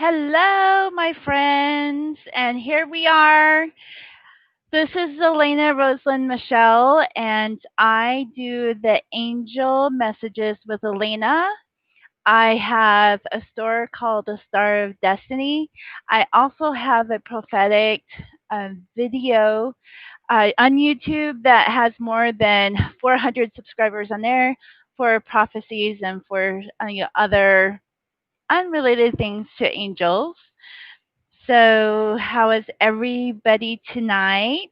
Hello, my friends, and here we are. This is Elena Rosalind Michelle, and I do the angel messages with Elena. I have a store called the Star of Destiny. I also have a prophetic video on YouTube that has more than 400 subscribers on there for prophecies and for other unrelated things to angels. So, how is everybody tonight?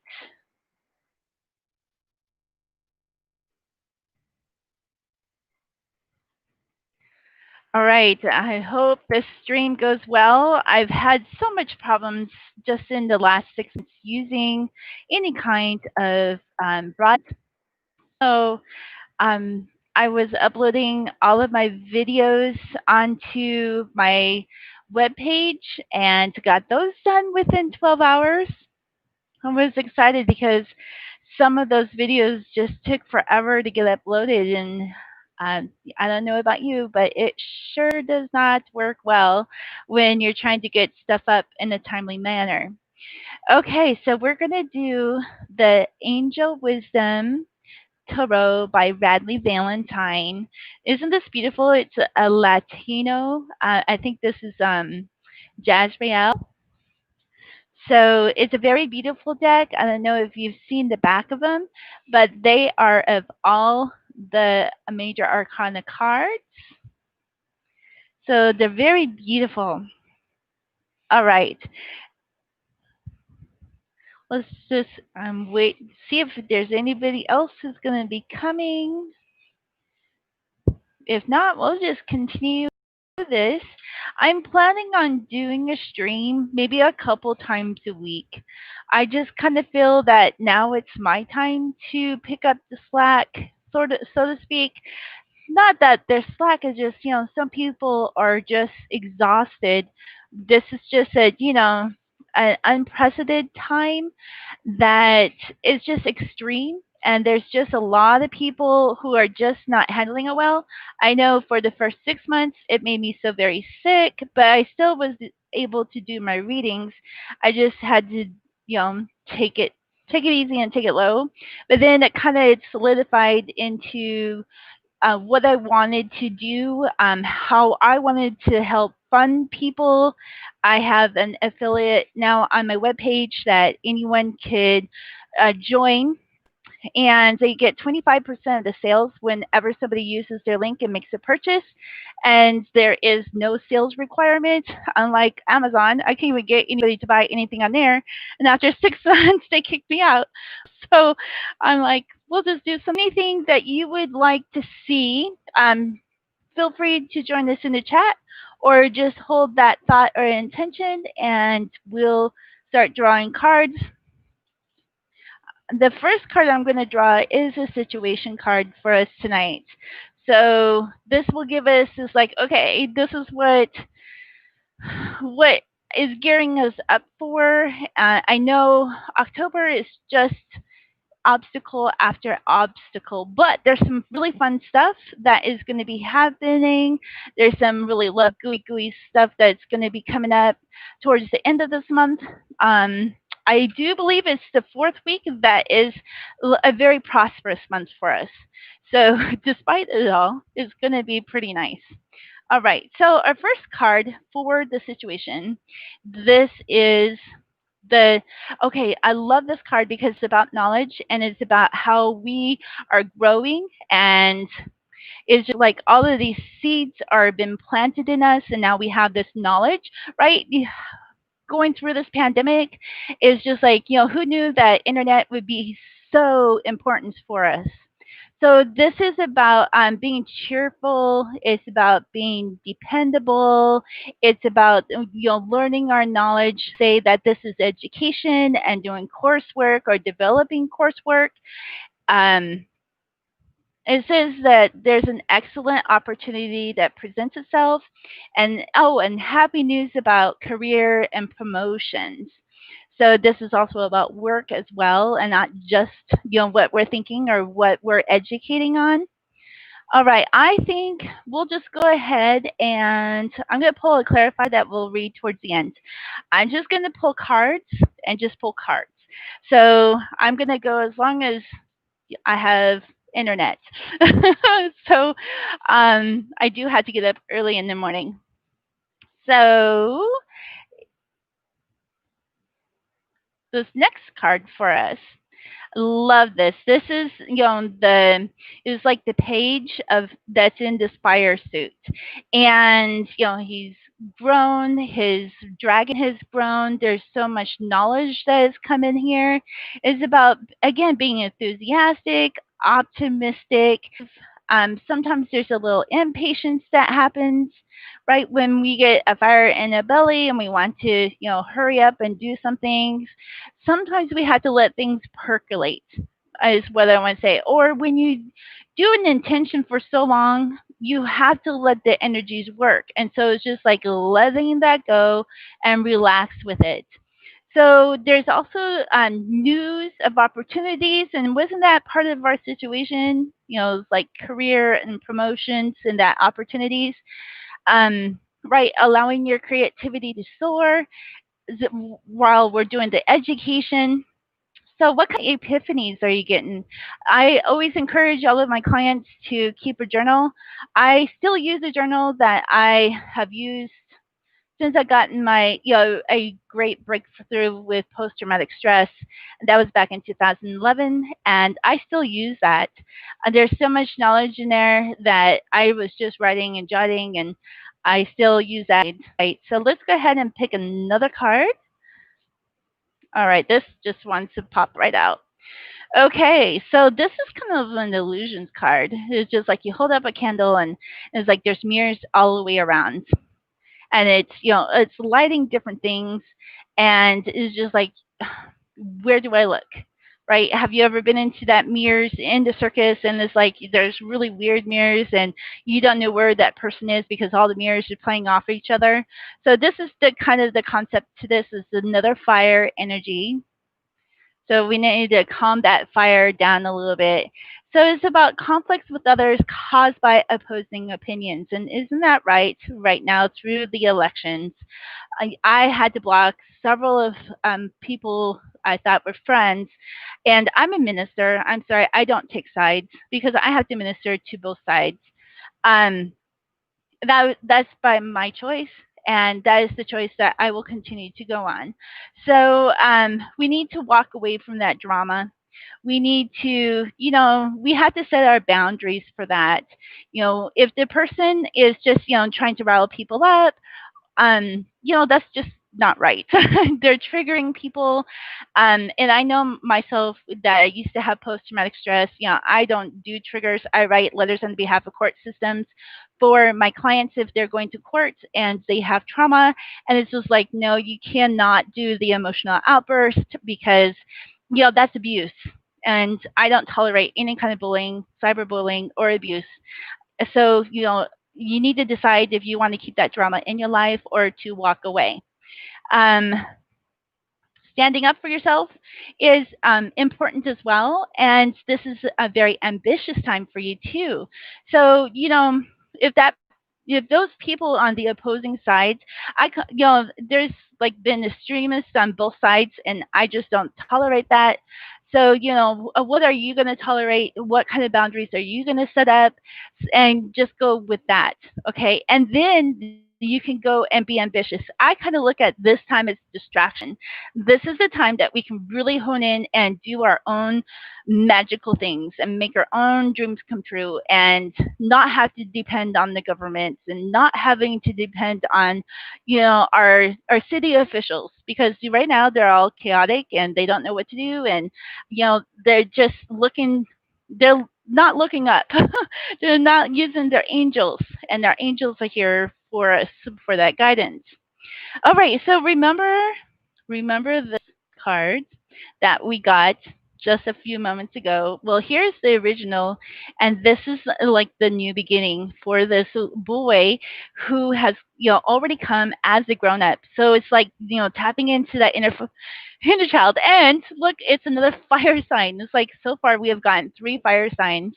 All right, I hope this stream goes well. I've had so much problems just in the last 6 months using any kind of broad. So, um, I was uploading all of my videos onto my webpage and got those done within 12 hours. I was excited because some of those videos just took forever to get uploaded, and I don't know about you, but it sure does not work well when you're trying to get stuff up in a timely manner. Okay, so we're going to do the Angel Wisdom Tarot by Radley Valentine. Isn't this beautiful? It's a Latino. I think this is Jazrael. So it's a very beautiful deck. I don't know if you've seen the back of them, but they are of all the major arcana cards. So they're very beautiful. All right. Let's just wait, see if there's anybody else who's going to be coming. If not, we'll just continue this. I'm planning on doing a stream maybe a couple times a week. I just kind of feel that now it's my time to pick up the slack, sort of, so to speak. Not that their slack is just, some people are just exhausted. This is just an unprecedented time that is just extreme, and there's just a lot of people who are just not handling it well. I know for the first 6 months it made me so very sick, but I still was able to do my readings. I just had to, take it easy and take it low. But then it kind of solidified into what I wanted to do, how I wanted to help fund people. I have an affiliate now on my webpage that anyone could join, and they get 25% of the sales whenever somebody uses their link and makes a purchase. And there is no sales requirement, unlike Amazon. I can't even get anybody to buy anything on there, and after 6 months, they kicked me out. So I'm like, we'll just do anything that you would like to see. Feel free to join us in the chat, or just hold that thought or intention, and we'll start drawing cards. The first card I'm going to draw is a situation card for us tonight. So this will give us this, like, okay, this is what is gearing us up for. I know October is just obstacle after obstacle, but there's some really fun stuff that is going to be happening. There's some really love gooey stuff that's going to be coming up towards the end of this month. I do believe it's the fourth week that is a very prosperous month for us. So despite it all, it's going to be pretty nice. All right, so our first card for the situation, this is the okay, I love this card because it's about knowledge, and it's about how we are growing, and it's just like all of these seeds are been planted in us, and now we have this knowledge, right? Going through this pandemic is just like, who knew that internet would be so important for us? So this is about being cheerful. It's about being dependable. It's about learning our knowledge. Say that this is education and doing coursework or developing coursework. Um, it says that there's an excellent opportunity that presents itself, and and happy news about career and promotions. So this is also about work as well, and not just what we're thinking or what we're educating on. All right, I think we'll just go ahead and I'm going to pull a clarify that we'll read towards the end. I'm just going to pull cards and just pull cards. So I'm going to go as long as I have internet. So I do have to get up early in the morning. So this next card for us, love this. This is, the it's like the page of that's in the spire suit, and he's grown. His dragon has grown. There's so much knowledge that has come in here. It's about again being enthusiastic, optimistic. Sometimes there's a little impatience that happens right when we get a fire in a belly and we want to, hurry up and do some things. Sometimes we have to let things percolate, is what I want to say. Or when you do an intention for so long, you have to let the energies work. And so it's just like letting that go and relax with it. So there's also news of opportunities, and wasn't that part of our situation? Like career and promotions and that opportunities, right? Allowing your creativity to soar while we're doing the education. So, what kind of epiphanies are you getting? I always encourage all of my clients to keep a journal. I still use a journal that I have used since I gotten my, a great breakthrough with post traumatic stress. That was back in 2011, and I still use that. There's so much knowledge in there that I was just writing and jotting, and I still use that. Right. So let's go ahead and pick another card. All right, this just wants to pop right out. Okay, so this is kind of an illusions card. It's just like you hold up a candle and it's like there's mirrors all the way around. And it's, it's lighting different things and it's just like, where do I look? Right? Have you ever been into that mirrors in the circus and it's like there's really weird mirrors and you don't know where that person is because all the mirrors are playing off each other. So this is the kind of the concept to this is another fire energy, so we need to calm that fire down a little bit. So it's about conflicts with others caused by opposing opinions. And isn't that right? Right now, through the elections, I had to block several of people I thought were friends. And I'm a minister. I'm sorry, I don't take sides because I have to minister to both sides. Um, that's by my choice, and that is the choice that I will continue to go on. So we need to walk away from that drama. We need to, we have to set our boundaries for that. If the person is just, trying to rile people up, that's just not right. They're triggering people. And I know myself that I used to have post traumatic stress. I don't do triggers. I write letters on behalf of court systems for my clients if they're going to court and they have trauma. And it's just like, no, you cannot do the emotional outburst because, that's abuse. And I don't tolerate any kind of bullying, cyberbullying, or abuse. So, you need to decide if you want to keep that drama in your life or to walk away. Um, Standing up for yourself is important as well. And this is a very ambitious time for you too. So, if that if those people on the opposing sides, there's like been extremists on both sides, and I just don't tolerate that. So, what are you going to tolerate? What kind of boundaries are you going to set up? And just go with that. Okay. And then you can go and be ambitious. I kind of look at this time as distraction. This is the time that we can really hone in and do our own magical things and make our own dreams come true and not have to depend on the governments and not having to depend on, our city officials because right now they're all chaotic and they don't know what to do and, they're just looking, they're not looking up. They're not using their angels, and our angels are here for us for that guidance. All right, so remember this card that we got just a few moments ago. Well, here's the original, and this is like the new beginning for this boy who has, already come as a grown up. So it's like, tapping into that inner child. And look, it's another fire sign. It's like so far we have gotten 3 fire signs.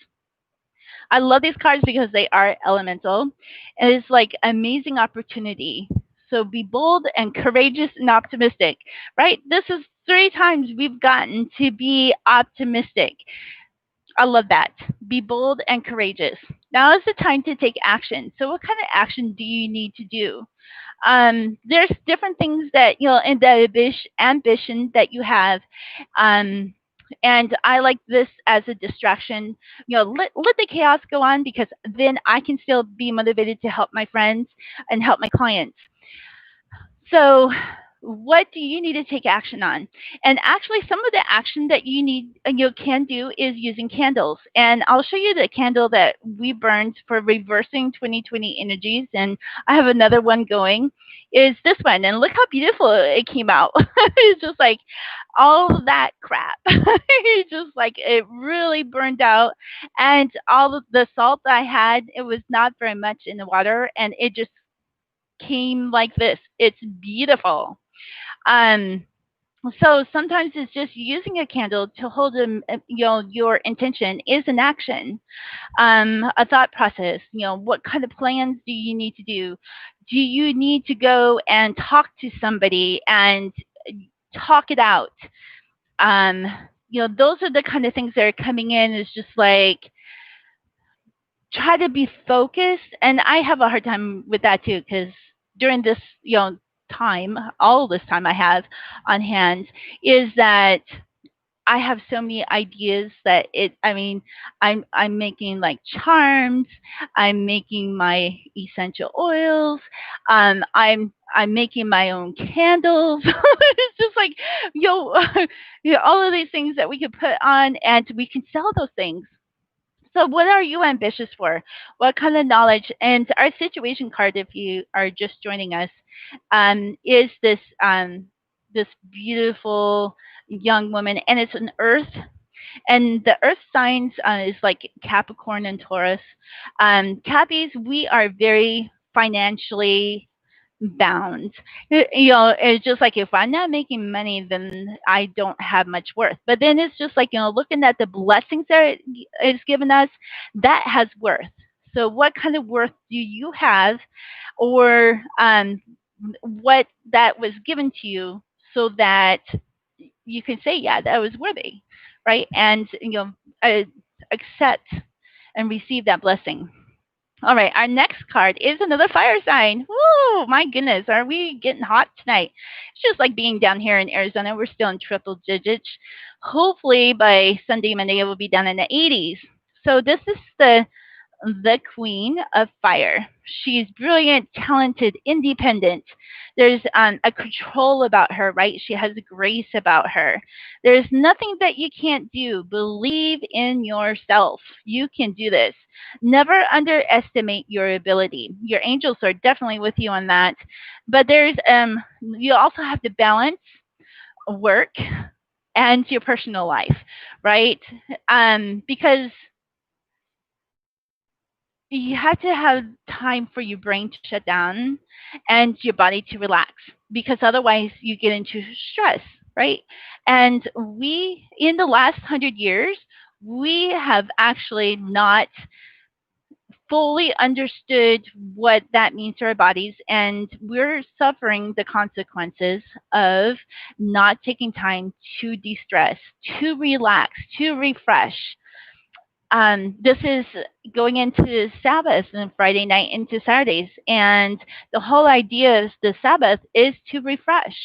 I love these cards because they are elemental. And it's like amazing opportunity. So be bold and courageous and optimistic, right? This is 3 times we've gotten to be optimistic. I love that. Be bold and courageous. Now is the time to take action. So, what kind of action do you need to do? There's different things that in the ambition that you have, um, and I like this as a distraction. Let the chaos go on because then I can still be motivated to help my friends and help my clients. So, what do you need to take action on? And actually, some of the action that you can do is using candles. And I'll show you the candle that we burned for reversing 2020 energies. And I have another one going. Is this one? And look how beautiful it came out. It's just like all of that crap. It's just like it really burned out, and all of the salt that I had, it was not very much in the water, and it just came like this. It's beautiful. Um, so sometimes it's just using a candle to hold your intention is an action, a thought process. What kind of plans do you need to do? Do you need to go and talk to somebody and talk it out? Um, those are the kind of things that are coming in. Is just like try to be focused, and I have a hard time with that too because during this time, all this time I have on hand, is that I have so many ideas that I'm making like charms, I'm making my essential oils, I'm making my own candles. It's just like all of these things that we could put on and we can sell those things. So, what are you ambitious for? What kind of knowledge? And our situation card, if you are just joining us, is this beautiful young woman, and it's an Earth, and the Earth signs is like Capricorn and Taurus. Cappies, we are very financially bound. It's just like if I'm not making money, then I don't have much worth. But then it's just like, looking at the blessings that it's given us, that has worth. So, what kind of worth do you have, or what that was given to you so that you can say, yeah, that was worthy, right? And, uh, accept and receive that blessing. All right, our next card is another fire sign. Woo, my goodness, are we getting hot tonight? It's just like being down here in Arizona. We're still in triple digits. Hopefully by Sunday, Monday, it will be down in the 80s. So this is the Queen of Fire. She's brilliant, talented, independent. There's a control about her, right? She has grace about her. There's nothing that you can't do. Believe in yourself. You can do this. Never underestimate your ability. Your angels are definitely with you on that. But you also have to balance work and your personal life, right? Because you have to have time for your brain to shut down and your body to relax, because otherwise you get into stress, right? And we, in the last 100 years, we have actually not fully understood what that means to our bodies, and we're suffering the consequences of not taking time to de-stress, to relax, to refresh. This is going into Sabbath and Friday night into Saturdays. And the whole idea of the Sabbath is to refresh,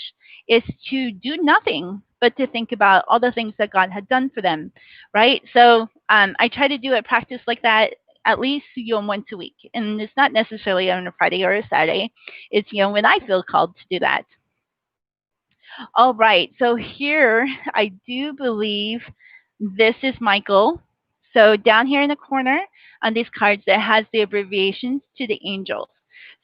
is to do nothing but to think about all the things that God had done for them, right? So I try to do a practice like that at least once a week. And it's not necessarily on a Friday or a Saturday. It's when I feel called to do that. All right. So here, I do believe this is Michael. So down here in the corner on these cards, it has the abbreviations to the angels.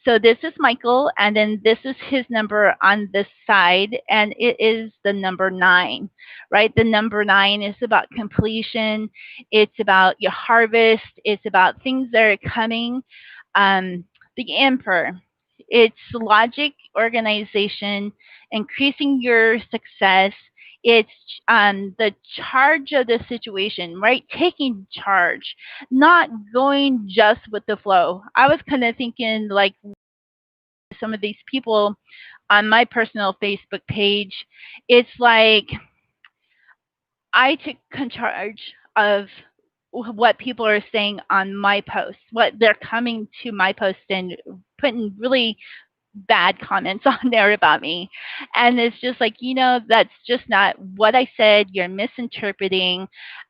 So this is Michael, and then this is his number on this side, and it is the number 9, right? The number 9 is about completion. It's about your harvest. It's about things that are coming. The Emperor. It's logic, organization, increasing your success. It's the charge of the situation, right? Taking charge, not going just with the flow. I was kind of thinking like some of these people on my personal Facebook page, it's like I took charge of what people are saying on my posts, what they're coming to my post and putting really bad comments on there about me. And it's just like, that's just not what I said. You're misinterpreting.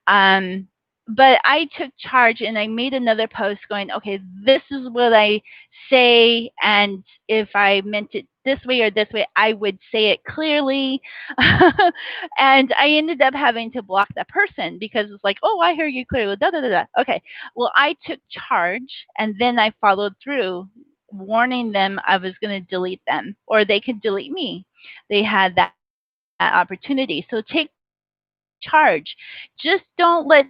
Um, but I took charge and I made another post going, okay, this is what I say. And if I meant it this way or this way, I would say it clearly. And I ended up having to block that person because it's like, oh, I hear you clearly. Da, da, da, da. Okay. Well, I took charge and then I followed through, warning them I was going to delete them or they could delete me. They had that opportunity. So take charge. Just don't let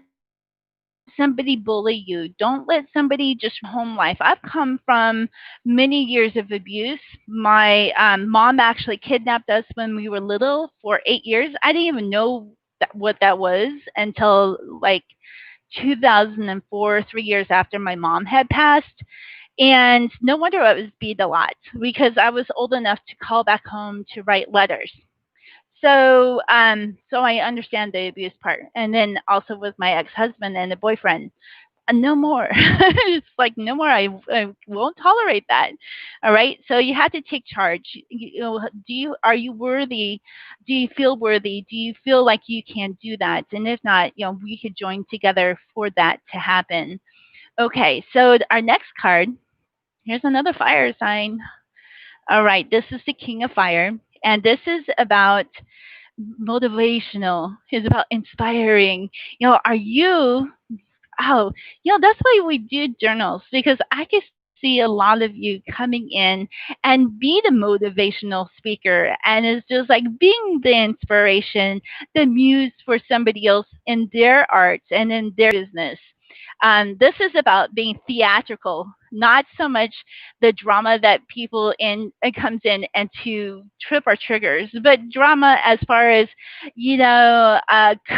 somebody bully you. Don't let somebody just ruin your home life. I've come from many years of abuse. My mom actually kidnapped us when we were little for 8 years. I didn't even know what that was until like 2004, 3 years after my mom had passed. And no wonder I was beat a lot because I was old enough to call back home to write letters. So I understand the abuse part. And then also with my ex-husband and a boyfriend, no more. It's like no more. I won't tolerate that. All right. So you have to take charge. Are you worthy? Do you feel worthy? Do you feel like you can do that? And if not, we could join together for that to happen. Okay. So our next card. Here's another fire sign. All right. This is the King of Fire, and this is about motivational. It's about inspiring. Are you Oh, that's why we do journals because I can see a lot of you coming in and be the motivational speaker. And it's just like being the inspiration, the muse for somebody else in their arts and in their business. This is about being theatrical, not so much the drama that people in comes in and to trip our triggers, but drama as far as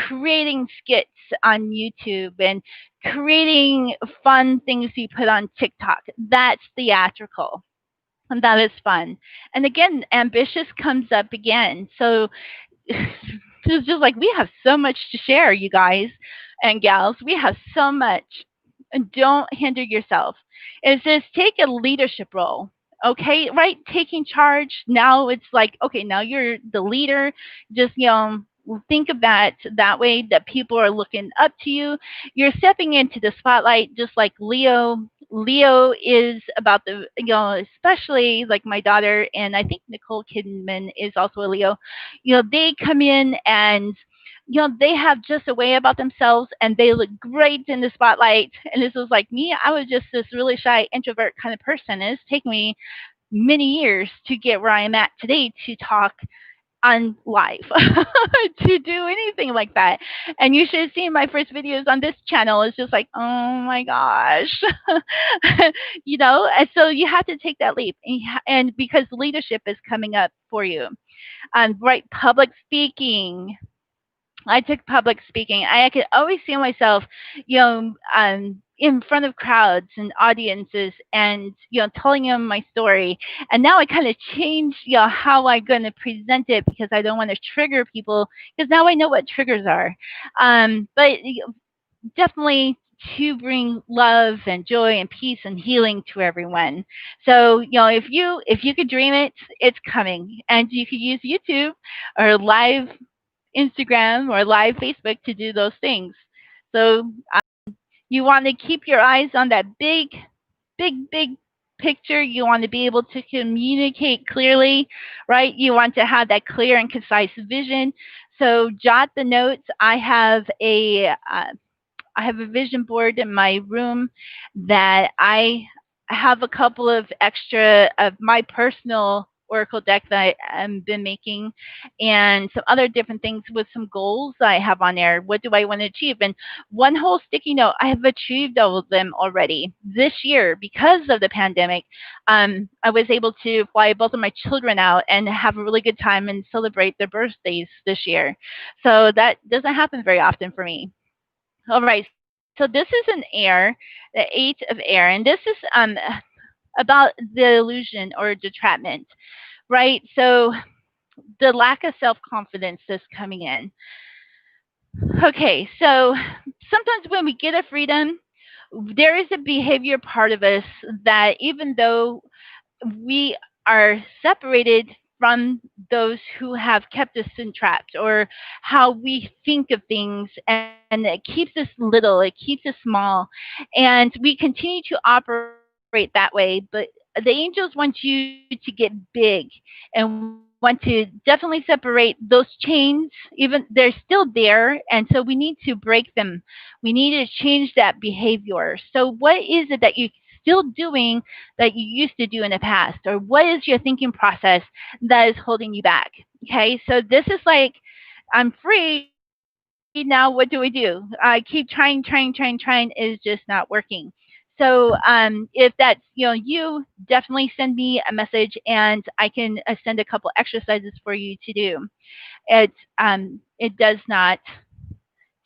creating skits on YouTube and creating fun things you put on TikTok. That's theatrical. And that is fun. And again, ambitious comes up again. So it's just like we have so much to share, you guys and gals. We have so much. And don't hinder yourself. It says take a leadership role. Okay, right? Taking charge. Now it's like, okay, now you're the leader. Just, think of that way that people are looking up to you. You're stepping into the spotlight just like Leo. Leo is about especially like my daughter, and I think Nicole Kidman is also a Leo. They come in and they have just a way about themselves and they look great in the spotlight. And this was like me. I was just this really shy introvert kind of person. And it's taken me many years to get where I am at today to talk on live, to do anything like that. And you should have seen my first videos on this channel. It's just like, oh my gosh. And so you have to take that leap. And because leadership is coming up for you. Right, public speaking. I took public speaking. I could always see myself, in front of crowds and audiences and, telling them my story. And now I kind of changed, how I'm going to present it because I don't want to trigger people because now I know what triggers are. But definitely to bring love and joy and peace and healing to everyone. So, if you could dream it, it's coming. And you could use YouTube or live Instagram or live Facebook to do those things. So you want to keep your eyes on that big, big, big picture. You want to be able to communicate clearly, right? You want to have that clear and concise vision. So jot the notes. I have a vision board in my room that I have a couple of extra of my personal oracle deck that I've been making, and some other different things with some goals I have on there. What do I want to achieve? And one whole sticky note, I have achieved all of them already this year because of the pandemic. I was able to fly both of my children out and have a really good time and celebrate their birthdays this year. So that doesn't happen very often for me. All right, so this is an air, the eight of air, and this is about the illusion or detrapment, right? So the lack of self confidence that's coming in. Okay, so sometimes when we get a freedom, there is a behavior part of us that even though we are separated from those who have kept us entrapped or how we think of things, and it keeps us little, it keeps us small, and we continue to operate that way. But the angels want you to get big and want to definitely separate those chains. Even they're still there, and so we need to break them. We need to change that behavior. So what is it that you're still doing that you used to do in the past, or what is your thinking process that is holding you back? Okay, so this is like, I'm free now, what do? I keep trying, is just not working. So if that's you, definitely send me a message and I can send a couple exercises for you to do. It does not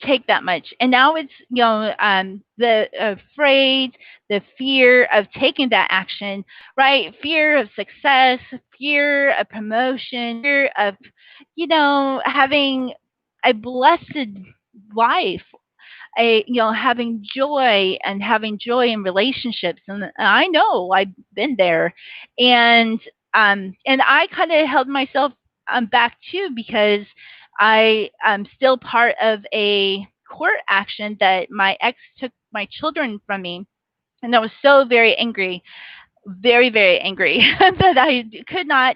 take that much. And now it's, the afraid, the fear of taking that action, right? Fear of success, fear of promotion, fear of, having a blessed life, having joy and having joy in relationships. And I know I've been there. And I kind of held myself back too, because I am still part of a court action that my ex took my children from me. And I was so very angry, very, very angry that I could not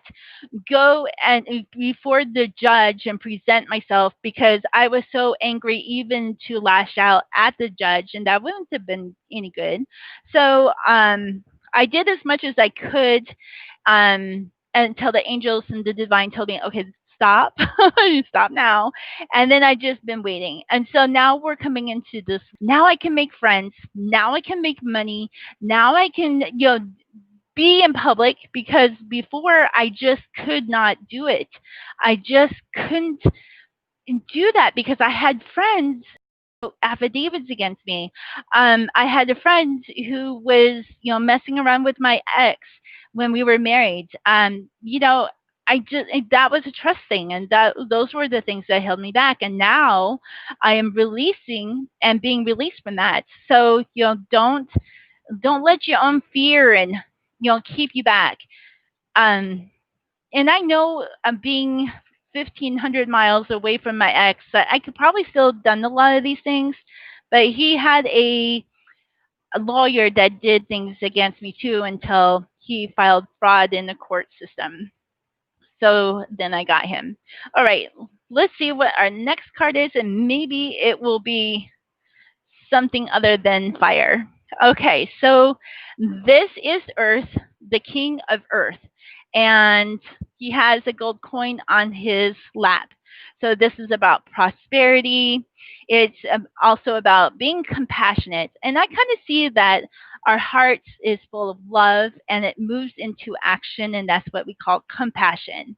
go and before the judge and present myself, because I was so angry even to lash out at the judge, and that wouldn't have been any good. So I did as much as I could, until the angels and the divine told me, okay, stop, stop now. And then I just been waiting. And so now we're coming into this. Now I can make friends. Now I can make money. Now I can, be in public, because before I just could not do it. I just couldn't do that because I had friends affidavits against me. I had a friend who was, messing around with my ex when we were married. I just that was a trust thing, and that those were the things that held me back. And now I am releasing and being released from that. So don't let your own fear and keep you back. Um, and I know I'm being 1,500 miles away from my ex, that I could probably still have done a lot of these things, but he had a lawyer that did things against me too until he filed fraud in the court system. So then I got him. All right, let's see what our next card is, and maybe it will be something other than fire. Okay, so this is Earth, the king of Earth, and he has a gold coin on his lap. So this is about prosperity. It's also about being compassionate. And I kind of see that our hearts is full of love and it moves into action, and that's what we call compassion.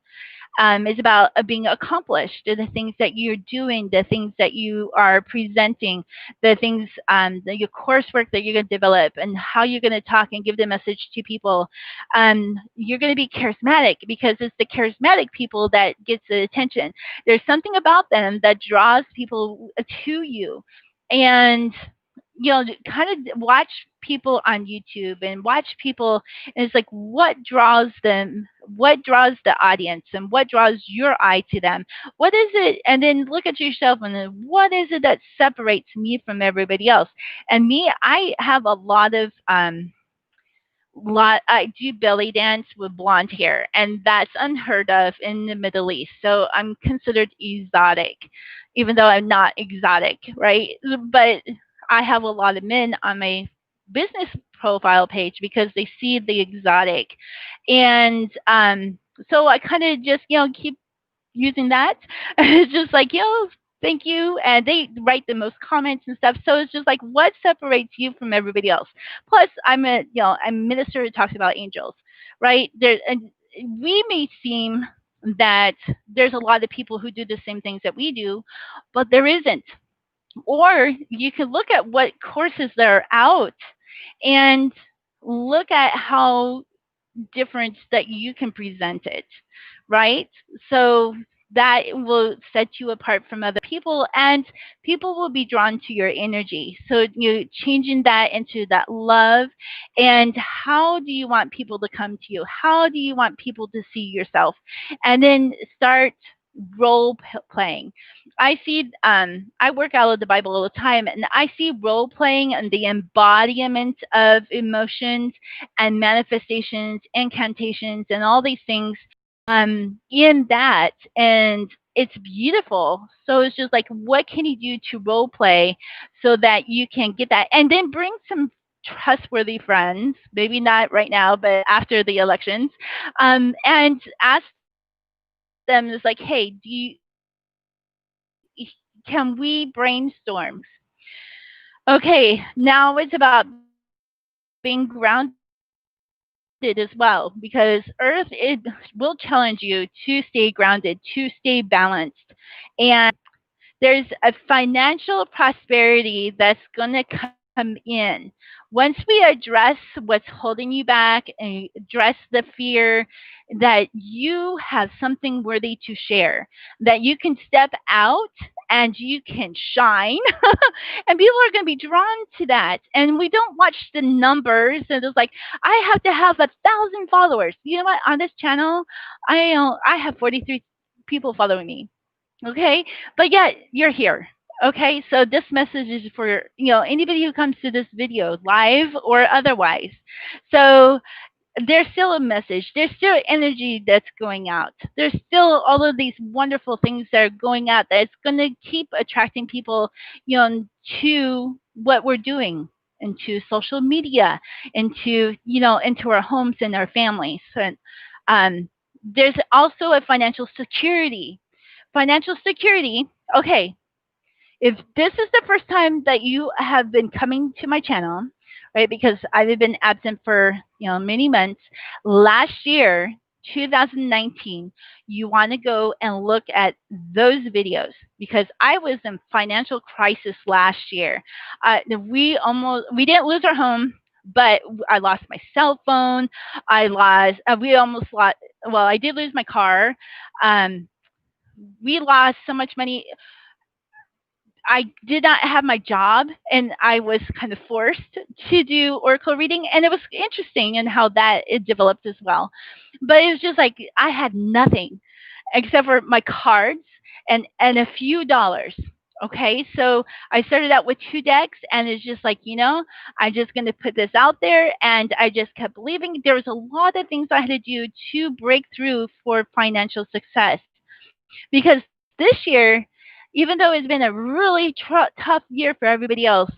Is about being accomplished, the things that you're doing, the things that you are presenting, the things, your coursework that you're going to develop, and how you're going to talk and give the message to people. You're going to be charismatic because it's the charismatic people that gets the attention. There's something about them that draws people to you. And kind of watch people on YouTube and watch people, and it's like, what draws them, what draws the audience, and what draws your eye to them? What is it? And then look at yourself, and then what is it that separates me from everybody else? And me, I have a lot I do belly dance with blonde hair, and that's unheard of in the Middle East. So I'm considered exotic, even though I'm not exotic, right? But I have a lot of men on my business profile page because they see the exotic. And So I kind of just, keep using that. It's just like, thank you. And they write the most comments and stuff. So it's just like, what separates you from everybody else? Plus, I'm a minister who talks about angels, right? And we may seem that there's a lot of people who do the same things that we do, but there isn't. Or you could look at what courses that are out and look at how difference that you can present it, right? So that will set you apart from other people, and people will be drawn to your energy. So you changing that into that love. And how do you want people to come to you? How do you want people to see yourself? And then start playing. I work out of the Bible all the time, and I see role playing and the embodiment of emotions and manifestations, incantations, and all these things in that. And it's beautiful. So it's just like, what can you do to role play so that you can get that? And then bring some trustworthy friends, maybe not right now, but after the elections, and ask them, it's like, hey, can we brainstorm? Okay, now it's about being grounded as well, because Earth, it will challenge you to stay grounded, to stay balanced. And there's a financial prosperity that's going to come in. Once we address what's holding you back and address the fear that you have something worthy to share, that you can step out and you can shine, and people are going to be drawn to that. And we don't watch the numbers and it's like, I have to have 1,000 followers. You know what? On this channel, I have 43 people following me. Okay, but yet you're here. Okay, so this message is for anybody who comes to this video, live or otherwise. So there's still a message. There's still energy that's going out. There's still all of these wonderful things that are going out that's going to keep attracting people, you know, to what we're doing, into social media, into our homes and our families. And there's also a financial security. Okay, if this is the first time that you have been coming to my channel, right, because I've been absent for many months, last year, 2019, you want to go and look at those videos, because I was in financial crisis last year. We didn't lose our home, but I lost my cell phone. I lost. We almost lost. Well, I did lose my car. Um, we lost so much money. I did not have my job, and I was kind of forced to do oracle reading, and it was interesting in how that it developed as well. But it was just like I had nothing except for my cards and a few dollars. Okay, so I started out with two decks, and it's just like, I'm just going to put this out there, and I just kept believing. There was a lot of things I had to do to break through for financial success, because this year, even though it's been a really tough year for everybody else,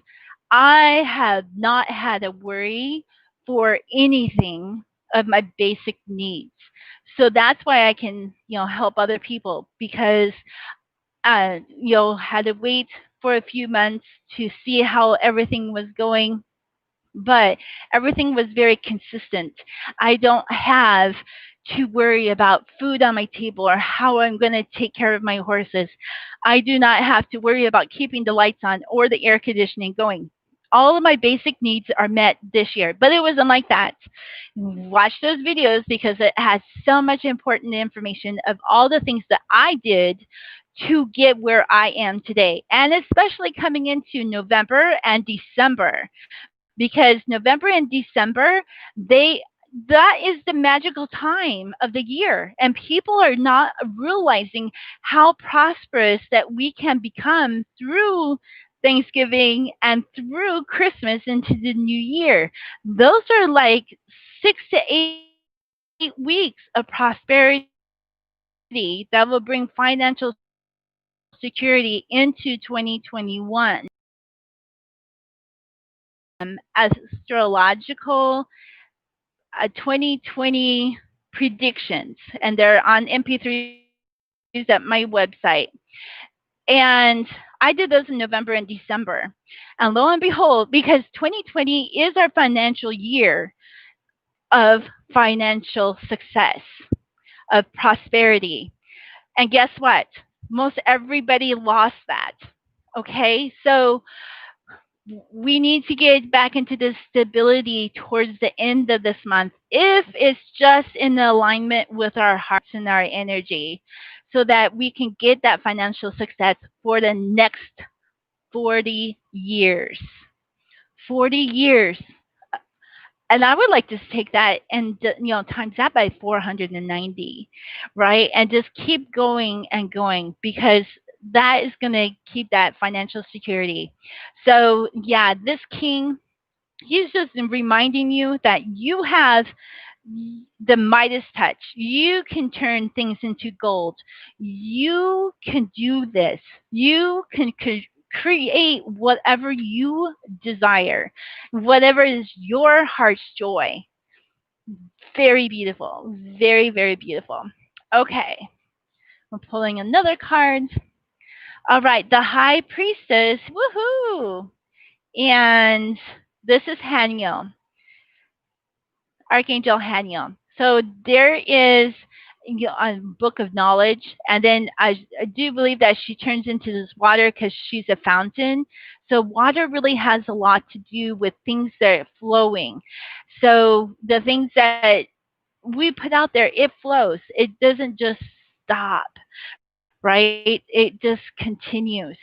I have not had a worry for anything of my basic needs. So that's why I can, help other people, because had to wait for a few months to see how everything was going, but everything was very consistent. I don't have to worry about food on my table or how I'm going to take care of my horses. I do not have to worry about keeping the lights on or the air conditioning going. All of my basic needs are met this year, but it wasn't like that. Watch those videos, because it has so much important information of all the things that I did to get where I am today. And especially coming into November and December, because November and December, they that is the magical time of the year, and people are not realizing how prosperous that we can become through Thanksgiving and through Christmas into the new year. Those are like 6 to 8 weeks of prosperity that will bring financial security into 2021. Astrological 2020 predictions, and they're on MP3s at my website. And I did those in November and December. And lo and behold, because 2020 is our financial year of financial success, of prosperity. And guess what? Most everybody lost that. Okay? So we need to get back into this stability towards the end of this month, if it's just in alignment with our hearts and our energy, so that we can get that financial success for the next 40 years. 40 years. And I would like to take that and times that by 490, right? And just keep going and going, because that is going to keep that financial security. So yeah, this king, he's just reminding you that you have the Midas touch. You can turn things into gold. You can do this. You can create whatever you desire, whatever is your heart's joy. Very beautiful. Very, very beautiful. Okay, we're pulling another card. All right, the High Priestess. Woohoo! And this is Haniel, Archangel Haniel. So there is a book of knowledge, and then I do believe that she turns into this water because she's a fountain. So water really has a lot to do with things that are flowing. So the things that we put out there, it flows. It doesn't just stop, right? It just continues.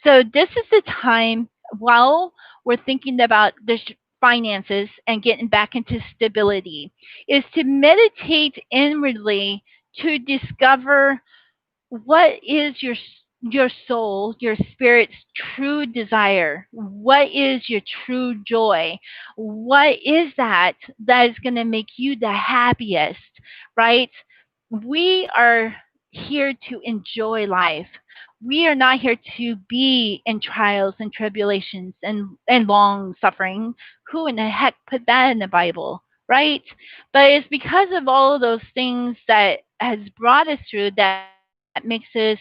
So this is the time, while we're thinking about the finances and getting back into stability, is to meditate inwardly to discover what is your soul, your spirit's true desire. What is your true joy? What is that is going to make you the happiest, right? We are here to enjoy life. We are not here to be in trials and tribulations and long suffering. Who in the heck put that in the Bible, right? But it's because of all of those things that has brought us through that makes us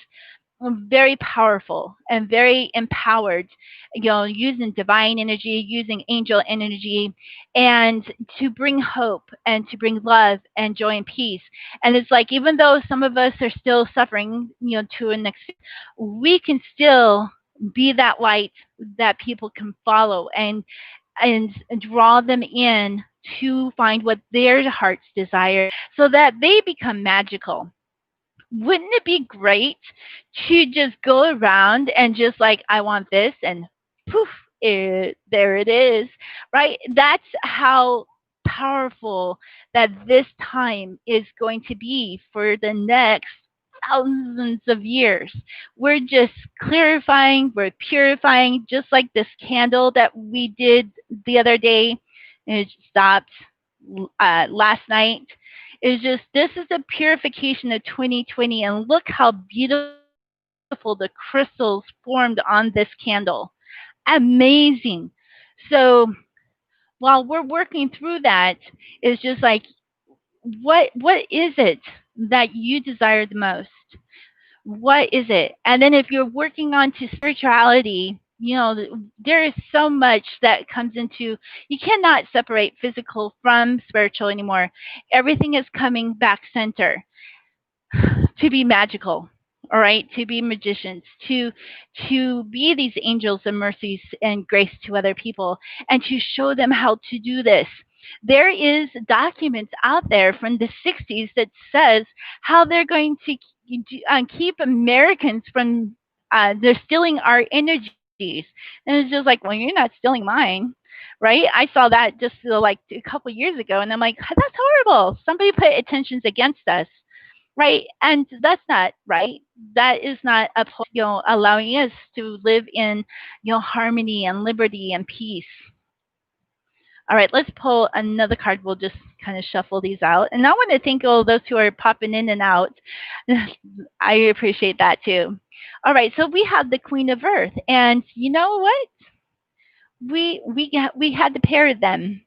very powerful and very empowered, using divine energy, using angel energy, and to bring hope and to bring love and joy and peace. And it's like, even though some of us are still suffering, to an extent, we can still be that light that people can follow, and draw them in to find what their hearts desire, so that they become magical. Wouldn't it be great to just go around and just like, I want this, and poof, there it is, right? That's how powerful that this time is going to be for the next thousands of years. We're just clarifying, we're purifying, just like this candle that we did the other day. It stopped last night. It's just, this is a purification of 2020, and look how beautiful the crystals formed on this candle. Amazing. So while we're working through that, it's just like, what is it that you desire the most? What is it? And then if you're working on to spirituality, there is so much that comes into, you cannot separate physical from spiritual anymore. Everything is coming back center to be magical, all right, to be magicians, to be these angels of mercies and grace to other people, and to show them how to do this. There is documents out there from the 60s that says how they're going to keep Americans from they're stealing our energies. And it's just like, well, you're not stealing mine, right? I saw that just like a couple years ago, and I'm like, that's horrible. Somebody put attentions against us, right? And that's not right. That is not upholding, allowing us to live in, harmony and liberty and peace. All right, let's pull another card. We'll just kind of shuffle these out. And I want to thank all those who are popping in and out. I appreciate that too. All right, so we have the Queen of Earth, and you know what? We had to pair them.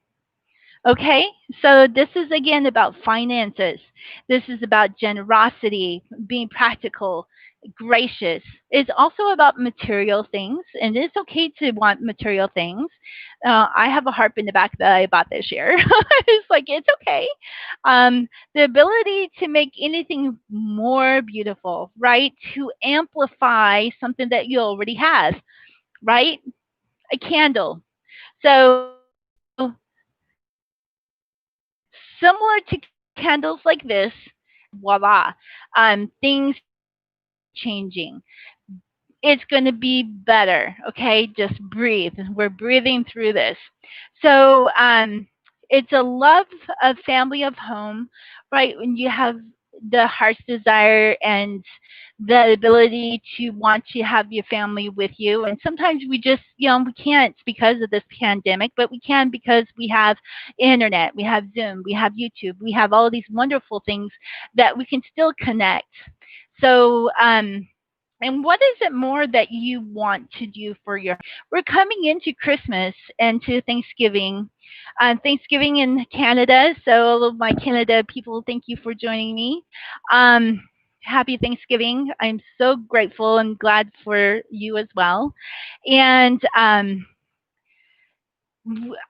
Okay, so this is again about finances. This is about generosity, being practical, gracious. It's also about material things, and it's okay to want material things. I have a harp in the back that I bought this year. It's like, it's okay. The ability to make anything more beautiful, right? To amplify something that you already have, right? A candle. So similar to candles like this, voila, things changing. It's going to be better. Okay, just breathe. We're breathing through this. So it's a love of family of home, right? When you have the heart's desire and the ability to want to have your family with you. And sometimes we just, we can't because of this pandemic, but we can because we have internet, we have Zoom, we have YouTube, we have all these wonderful things that we can still connect. So, and what is it more that you want to do for your? We're coming into Christmas and to Thanksgiving. Thanksgiving in Canada. So, all of my Canada people, thank you for joining me. Um, Happy Thanksgiving. I'm so grateful and glad for you as well. And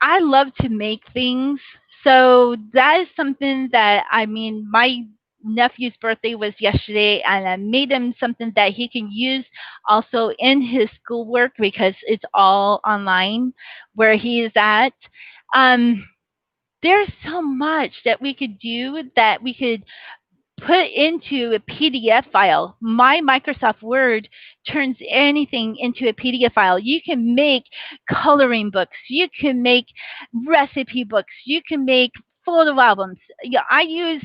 I love to make things. So that is something that, I mean, my nephew's birthday was yesterday, and I made him something that he can use also in his schoolwork because it's all online where he is at. Um, there's so much that we could do, that we could put into a PDF file. My Microsoft Word turns anything into a PDF file. You can make coloring books, you can make recipe books, you can make photo albums. Yeah, I use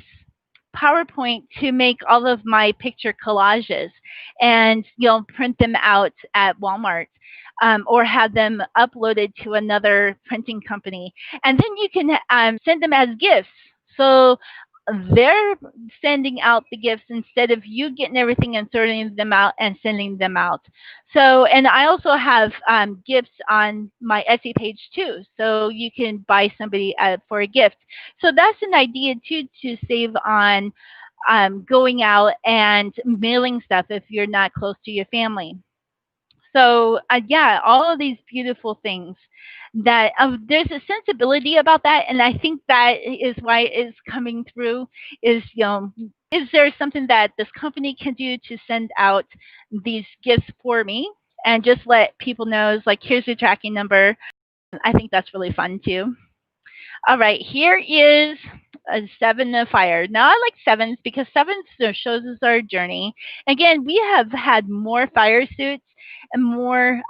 PowerPoint to make all of my picture collages and print them out at Walmart, or have them uploaded to another printing company, and then you can send them as gifts. So they're sending out the gifts instead of you getting everything and sorting them out and sending them out. So, and I also have gifts on my Etsy page too. So you can buy somebody for a gift. So that's an idea too, to save on going out and mailing stuff if you're not close to your family. So yeah, all of these beautiful things that there's a sensibility about that, and I think that is why it's coming through. Is is there something that this company can do to send out these gifts for me and just let people know? Is like, here's your tracking number. I think that's really fun too. All right, here is a seven of fire. Now I like sevens because sevens shows us our journey. Again, we have had more fire suits and more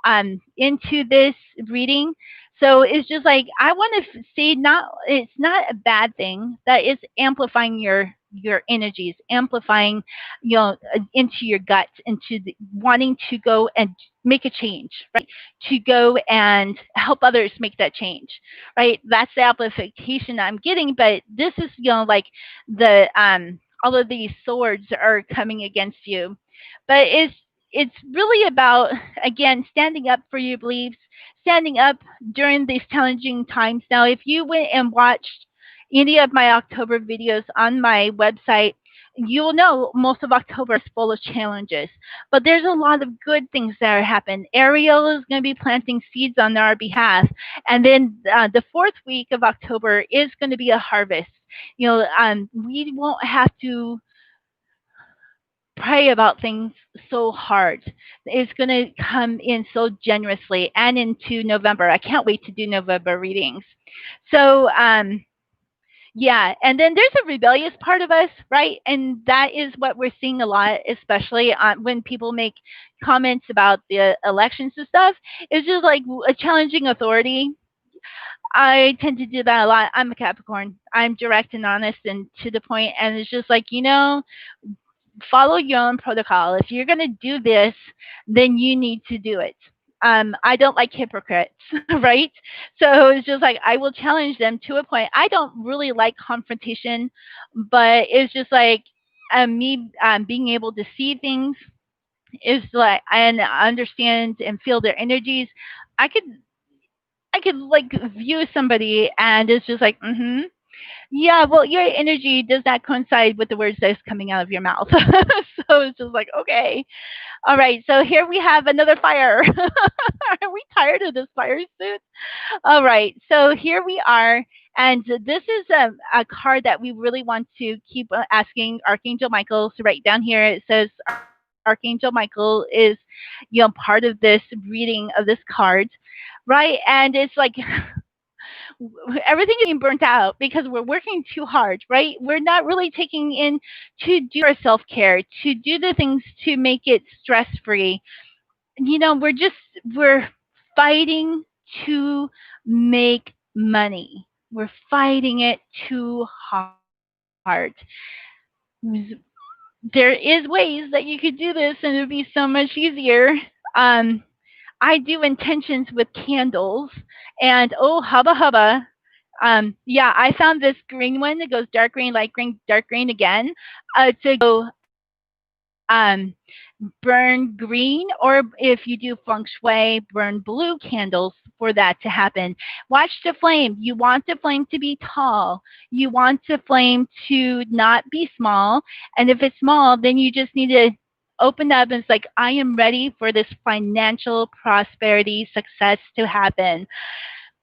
into this reading. So it's just like, I want to see, not, it's not a bad thing that it's amplifying your energies, amplifying, into your gut, into wanting to go and make a change, right? To go and help others make that change, right? That's the amplification I'm getting. But this is, like the all of these swords are coming against you. But it's really about, again, standing up for your beliefs, standing up during these challenging times. Now, if you went and watched any of my October videos on my website, you'll know most of October is full of challenges. But there's a lot of good things that are happening. Ariel is going to be planting seeds on our behalf. And then the fourth week of October is going to be a harvest. We won't have to pray about things so hard. It's going to come in so generously, and into November. I can't wait to do November readings. So, yeah, and then there's a rebellious part of us, right? And that is what we're seeing a lot, especially when people make comments about the elections and stuff. It's just like a challenging authority. I tend to do that a lot. I'm a Capricorn. I'm direct and honest and to the point, and it's just like, follow your own protocol. If you're going to do this, then you need to do it. I don't like hypocrites, right? So it's just like, I will challenge them to a point. I don't really like confrontation, but it's just like, me being able to see things is like, and understand and feel their energies. I could I could like view somebody and it's just like, mm-hmm. Yeah, well, your energy does not coincide with the words that's coming out of your mouth. So it's just like, okay. All right, so here we have another fire. Are we tired of this fire suit? All right, so here we are, and this is a card that we really want to keep asking Archangel Michael. So right down here it says Archangel Michael is, part of this reading of this card, right? And it's like everything is being burnt out because we're working too hard, right? We're not really taking in to do our self care, to do the things to make it stress free. We're fighting to make money. We're fighting it too hard. There is ways that you could do this and it would be so much easier. Um, I do intentions with candles, and oh hubba hubba. Yeah, I found this green one that goes dark green, light green, dark green again. To burn green, or if you do feng shui, burn blue candles for that to happen. Watch the flame. You want the flame to be tall. You want the flame to not be small. And if it's small, then you just need to open up and it's like, I am ready for this financial prosperity success to happen.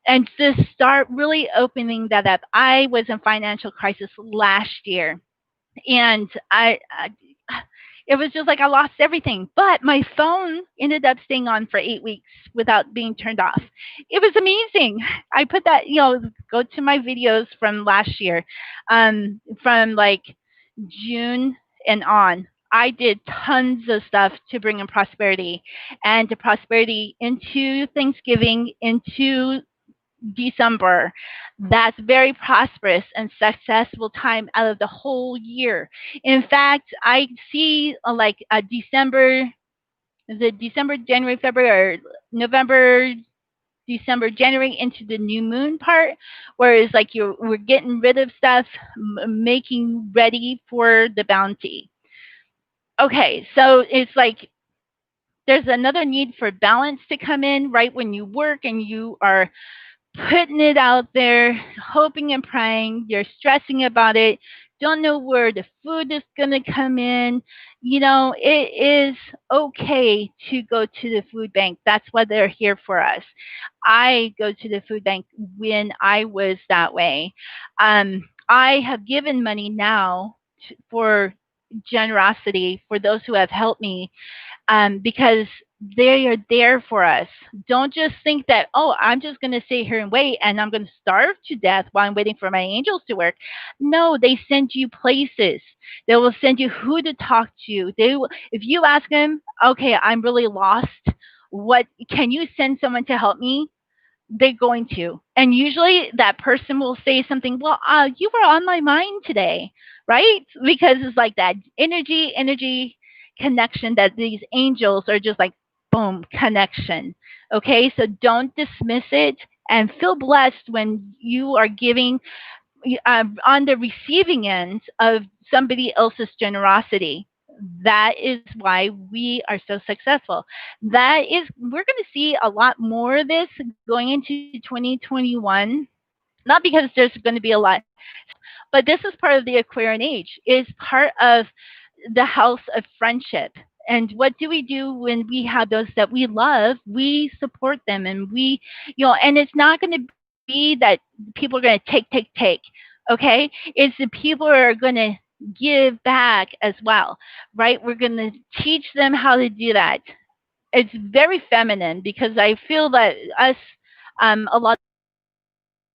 And to start really opening that up. I was in financial crisis last year, and I it was just like I lost everything. But my phone ended up staying on for 8 weeks without being turned off. It was amazing. I put that, go to my videos from last year, from like June and on. I did tons of stuff to bring in prosperity and to prosperity into Thanksgiving, into December. That's very prosperous and successful time out of the whole year. In fact, I see like a December, is it December, January, February, or November, December, January into the new moon part, where it's like we're getting rid of stuff, making ready for the bounty. Okay, so it's like there's another need for balance to come in right when you work and you are putting it out there, hoping and praying. You're stressing about it. Don't know where the food is going to come in. It is okay to go to the food bank. That's why they're here for us. I go to the food bank when I was that way. I have given money now for generosity for those who have helped me, because they are there for us. Don't just think that, oh, I'm just going to sit here and wait and I'm going to starve to death while I'm waiting for my angels to work. No, they send you places. They will send you who to talk to. If you ask them, okay, I'm really lost. What can you send someone to help me? They're going to. And usually that person will say something, well, you were on my mind today, right? Because it's like that energy connection that these angels are just like, boom, connection. Okay, so don't dismiss it and feel blessed when you are giving, on the receiving end of somebody else's generosity. That is why we are so successful. We're going to see a lot more of this going into 2021. Not because there's going to be a lot, but this is part of the Aquarian age. It's part of the house of friendship. And what do we do when we have those that we love? We support them, and and it's not going to be that people are going to take. Okay. It's the people are going to give back as well, right? We're going to teach them how to do that. It's very feminine because I feel that us, a lot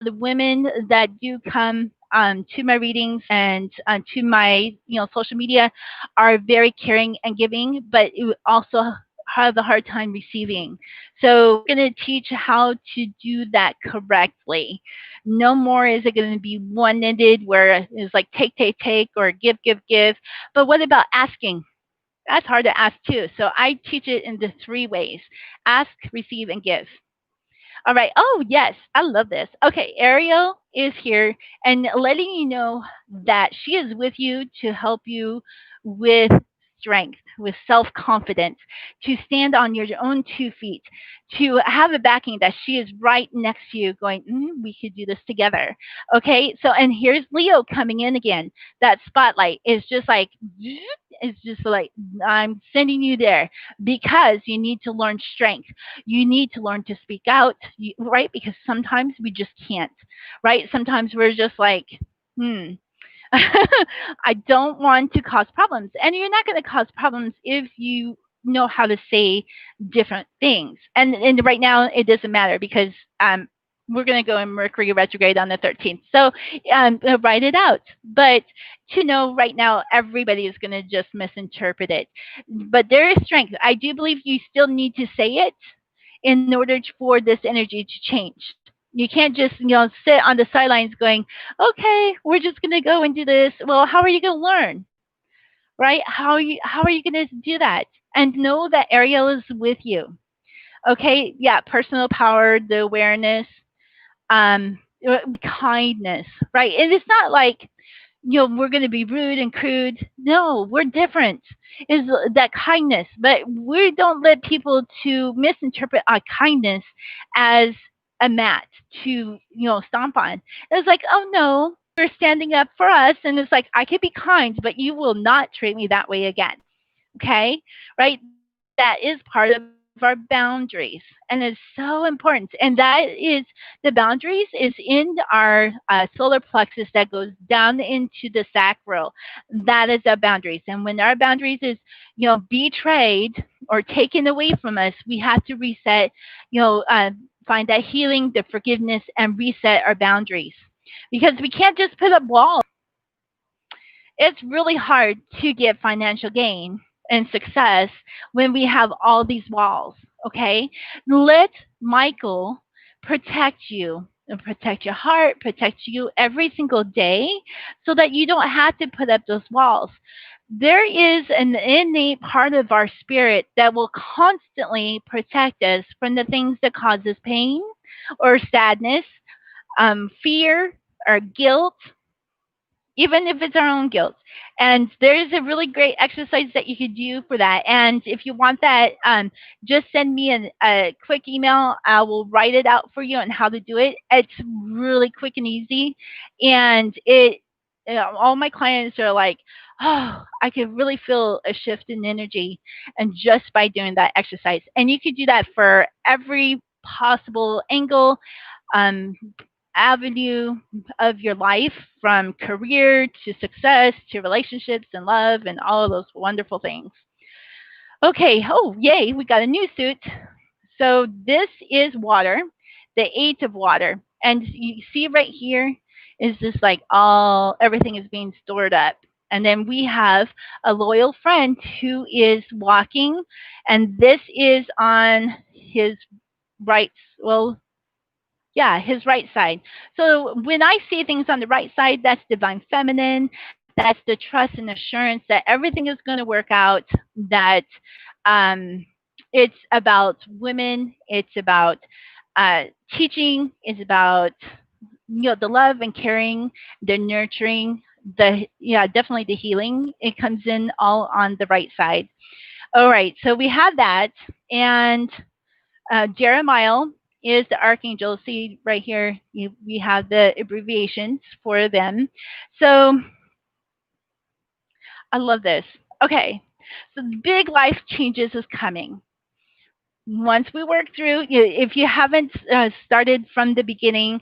of women that do come to my readings and to my social media are very caring and giving, but you also have a hard time receiving. So we're going to teach how to do that correctly. No more is it going to be one-ended where it's like take, or give. But what about asking? That's hard to ask too. So I teach it into three ways: ask, receive, and give. All right. Oh, yes. I love this. Okay. Ariel is here and letting you know that she is with you to help you with strength, with self confidence, to stand on your own 2 feet, to have a backing that she is right next to you going, we could do this together. Okay. So, and here's Leo coming in again. That spotlight is just like, it's just like, I'm sending you there because you need to learn strength. You need to learn to speak out, right? Because sometimes we just can't, right? Sometimes we're just like, hmm, I don't want to cause problems. And you're not going to cause problems if you know how to say different things. And right now, it doesn't matter because we're going to go in Mercury retrograde on the 13th. So write it out. But to know right now, everybody is going to just misinterpret it. But there is strength. I do believe you still need to say it in order for this energy to change. You can't just, sit on the sidelines going, okay, we're just going to go and do this. Well, how are you going to learn? Right? How are you going to do that? And know that Ariel is with you. Okay? Yeah, personal power, the awareness, um kindness, right? And it's not like we're going to be rude and crude. No, we're different. Is that kindness, but we don't let people to misinterpret our kindness as a mat to stomp on. It's like, oh no, you're standing up for us, and it's like I could be kind, but you will not treat me that way again. Okay, right? That is part of our boundaries, and it's so important. And that is the boundaries is in our solar plexus that goes down into the sacral. That is our boundaries. And when our boundaries is betrayed or taken away from us, we have to reset. You know, uh, find that healing, the forgiveness, and reset our boundaries because we can't just put up walls. It's really hard to get financial gain and success when we have all these walls. Okay, let Michael protect you and protect your heart, protect you every single day so that you don't have to put up those walls. There is an innate part of our spirit that will constantly protect us from the things that causes pain or sadness, fear or guilt, even if it's our own guilt. And there's a really great exercise that you could do for that. And if you want that, just send me a quick email. I will write it out for you on how to do it. It's really quick and easy. And all my clients are like, oh, I could really feel a shift in energy. And just by doing that exercise. And you could do that for every possible angle. Um, Avenue of your life, from career to success to relationships and love and all of those wonderful things. Okay, oh, yay, we got a new suit. So this is water, the eight of water. And you see right here is this like all, everything is being stored up. And then we have a loyal friend who is walking, and this is on his right, well, yeah, his right side. So when I see things on the right side, that's divine feminine. That's the trust and assurance that everything is going to work out. That um, it's about women. It's about uh, teaching. It's about the love and caring, the nurturing, the yeah, definitely the healing. It comes in all on the right side. All right, so we have that, and Jeremiah is the archangel. See right here, we have the abbreviations for them. So I love this. Okay, so big life changes is coming. Once we work through, if you haven't started from the beginning,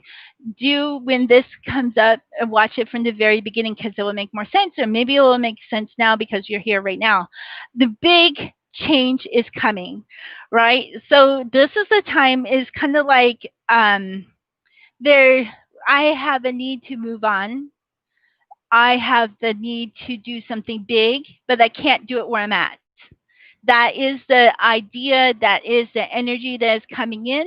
do when this comes up, watch it from the very beginning because it will make more sense, or maybe it will make sense now because you're here right now. The big change is coming, right? So this is the time is kind of like there. I have a need to move on. I have the need to do something big, but I can't do it where I'm at. That is the idea. That is the energy that is coming in.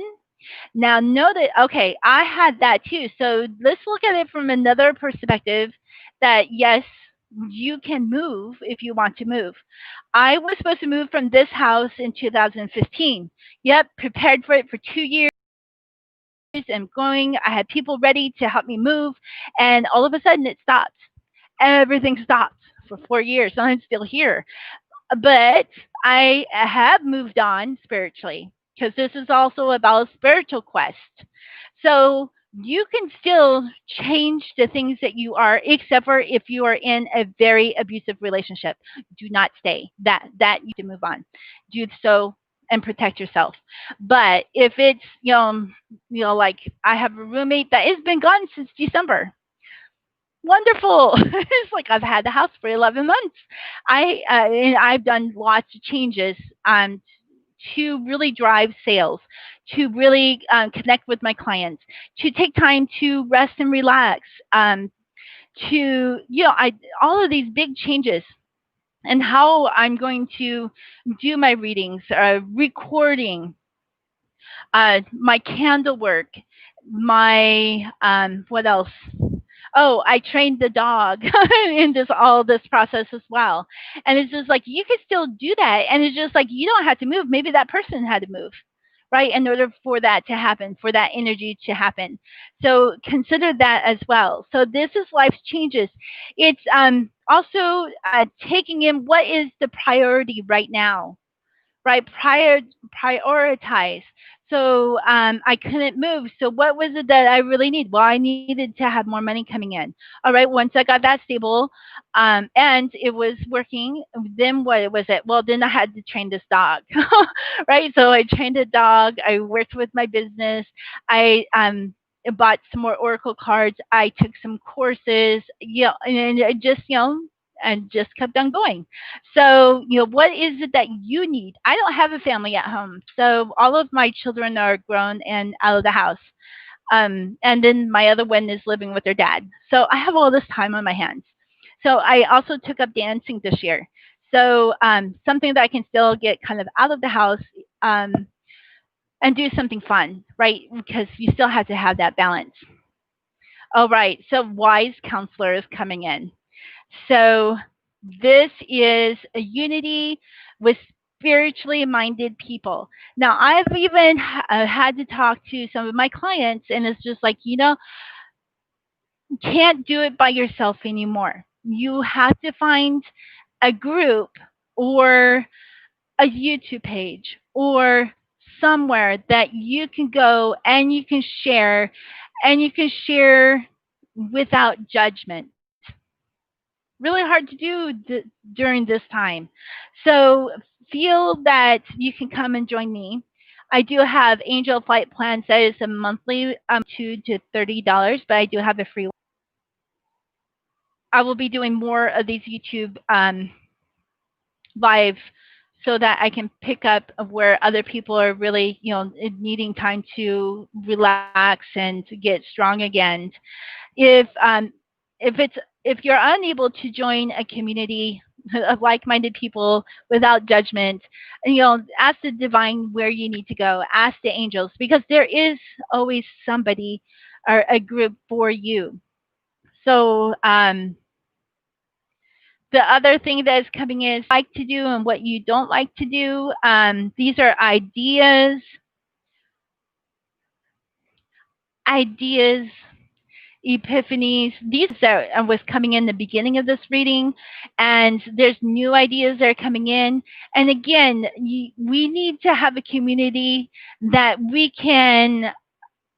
Now, know that, okay, I had that too. So let's look at it from another perspective that, yes, you can move if you want to move. I was supposed to move from this house in 2015. Yep, prepared for it for 2 years and going. I had people ready to help me move. And all of a sudden it stopped. Everything stopped for 4 years. And I'm still here. But I have moved on spiritually because this is also about a spiritual quest. So you can still change the things that you are, except for if you are in a very abusive relationship. Do not stay. That you have to move on. Do so and protect yourself. But if it's like I have a roommate that has been gone since December. Wonderful. It's like I've had the house for 11 months. And I've done lots of changes to really drive sales, to really connect with my clients, to take time to rest and relax, to I all of these big changes and how I'm going to do my readings, recording, my candle work, my what else? Oh, I trained the dog in this process as well. And it's just like you could still do that, and it's just like you don't have to move. Maybe that person had to move, right, in order for that to happen, for that energy to happen. So consider that as well. So this is life's changes. It's also taking in what is the priority right now, right? Prioritize. So I couldn't move. So what was it that I really need? Well, I needed to have more money coming in. All right. Once I got that stable, and it was working, then what was it? Well, then I had to train this dog, right? So I trained a dog. I worked with my business. I bought some more oracle cards. I took some courses. And I just and just kept on going. So, what is it that you need? I don't have a family at home. So, all of my children are grown and out of the house. And then my other one is living with their dad. So, I have all this time on my hands. So, I also took up dancing this year. So, something that I can still get kind of out of the house and do something fun, right? Because you still have to have that balance. All right. So, wise counselor is coming in. So this is a unity with spiritually minded people. Now, I've even had to talk to some of my clients, and it's just like, you can't do it by yourself anymore. You have to find a group or a YouTube page or somewhere that you can go and you can share without judgment. Really hard to do during this time. So feel that you can come and join me. I do have Angel Flight plans that is a monthly $2 to $30, but I do have a free. I will be doing more of these YouTube live so that I can pick up of where other people are really, needing time to relax and to get strong again. If if it's if you're unable to join a community of like-minded people without judgment, ask the divine where you need to go. Ask the angels because there is always somebody or a group for you. So the other thing that is coming in is like to do and what you don't like to do. These are ideas, epiphanies. These are was coming in the beginning of this reading, and there's new ideas that are coming in. And again, we need to have a community that we can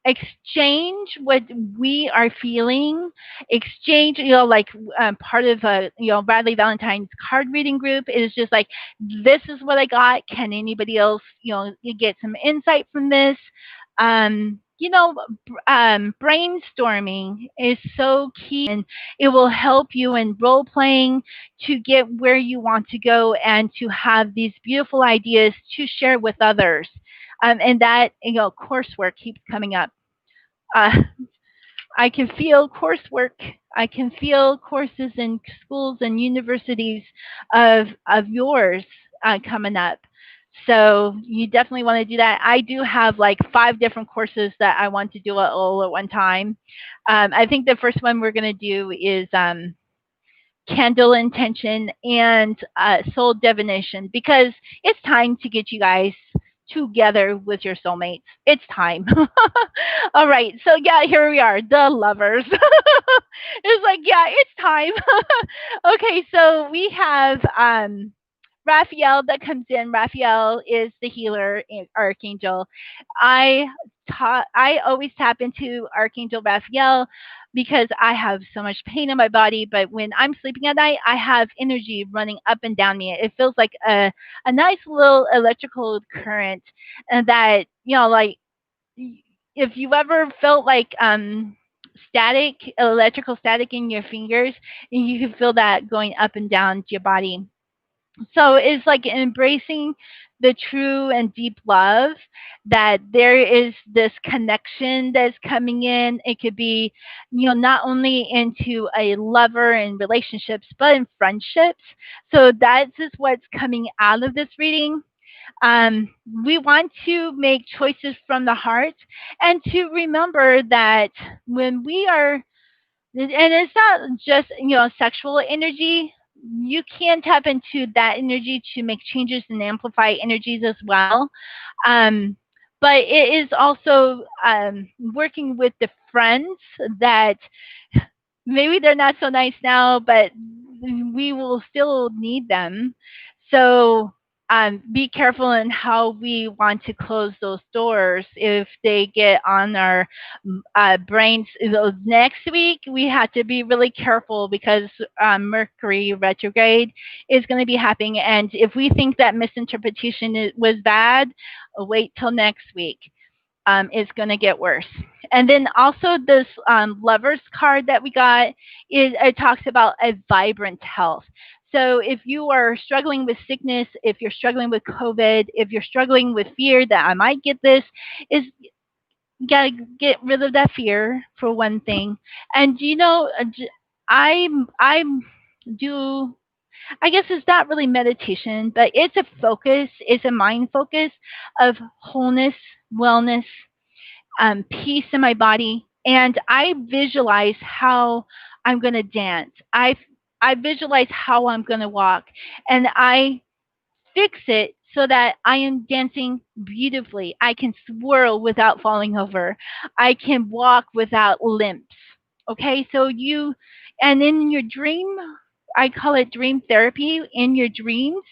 exchange what we are feeling, exchange, like part of a, Bradley Valentine's card reading group is just like, this is what I got. Can anybody else, you get some insight from this? Brainstorming is so key and it will help you in role playing to get where you want to go and to have these beautiful ideas to share with others. And that, coursework keeps coming up. uh, I can feel coursework. I can feel courses in schools and universities of yours coming up. So you definitely want to do that. I do have like 5 different courses that I want to do all at one time. I think the first one we're going to do is candle intention and soul divination because it's time to get you guys together with your soulmates. It's time. All right. So yeah, here we are, the lovers. It's like, yeah, it's time. Okay, so we have Raphael that comes in. Raphael is the healer archangel. I I always tap into Archangel Raphael because I have so much pain in my body. But when I'm sleeping at night, I have energy running up and down me. It feels like a nice little electrical current, and that like if you ever felt like static, electrical static in your fingers, and you can feel that going up and down your body. So it's like embracing the true and deep love, that there is this connection that's coming in. It could be, not only into a lover and relationships, but in friendships. So that's just what's coming out of this reading. um, we want to make choices from the heart, and to remember that when we are, and it's not just sexual energy. You can tap into that energy to make changes and amplify energies as well. um, but it is also working with the friends that maybe they're not so nice now, but we will still need them. So be careful in how we want to close those doors if they get on our brains. Next week, we have to be really careful because Mercury retrograde is going to be happening. And if we think that misinterpretation was bad, wait till next week. Is going to get worse. And then also this lovers card that we got it talks about a vibrant health. So if you are struggling with sickness, if you're struggling with COVID, if you're struggling with fear that I might get this, is you gotta get rid of that fear for one thing. And I do. I guess it's not really meditation, but it's a focus. It's a mind focus of wholeness, wellness, peace in my body, and I visualize how I'm going to dance. I visualize how I'm going to walk, and I fix it so that I am dancing beautifully. I can swirl without falling over. I can walk without limps. Okay, so and in your dream, I call it dream therapy. In your dreams,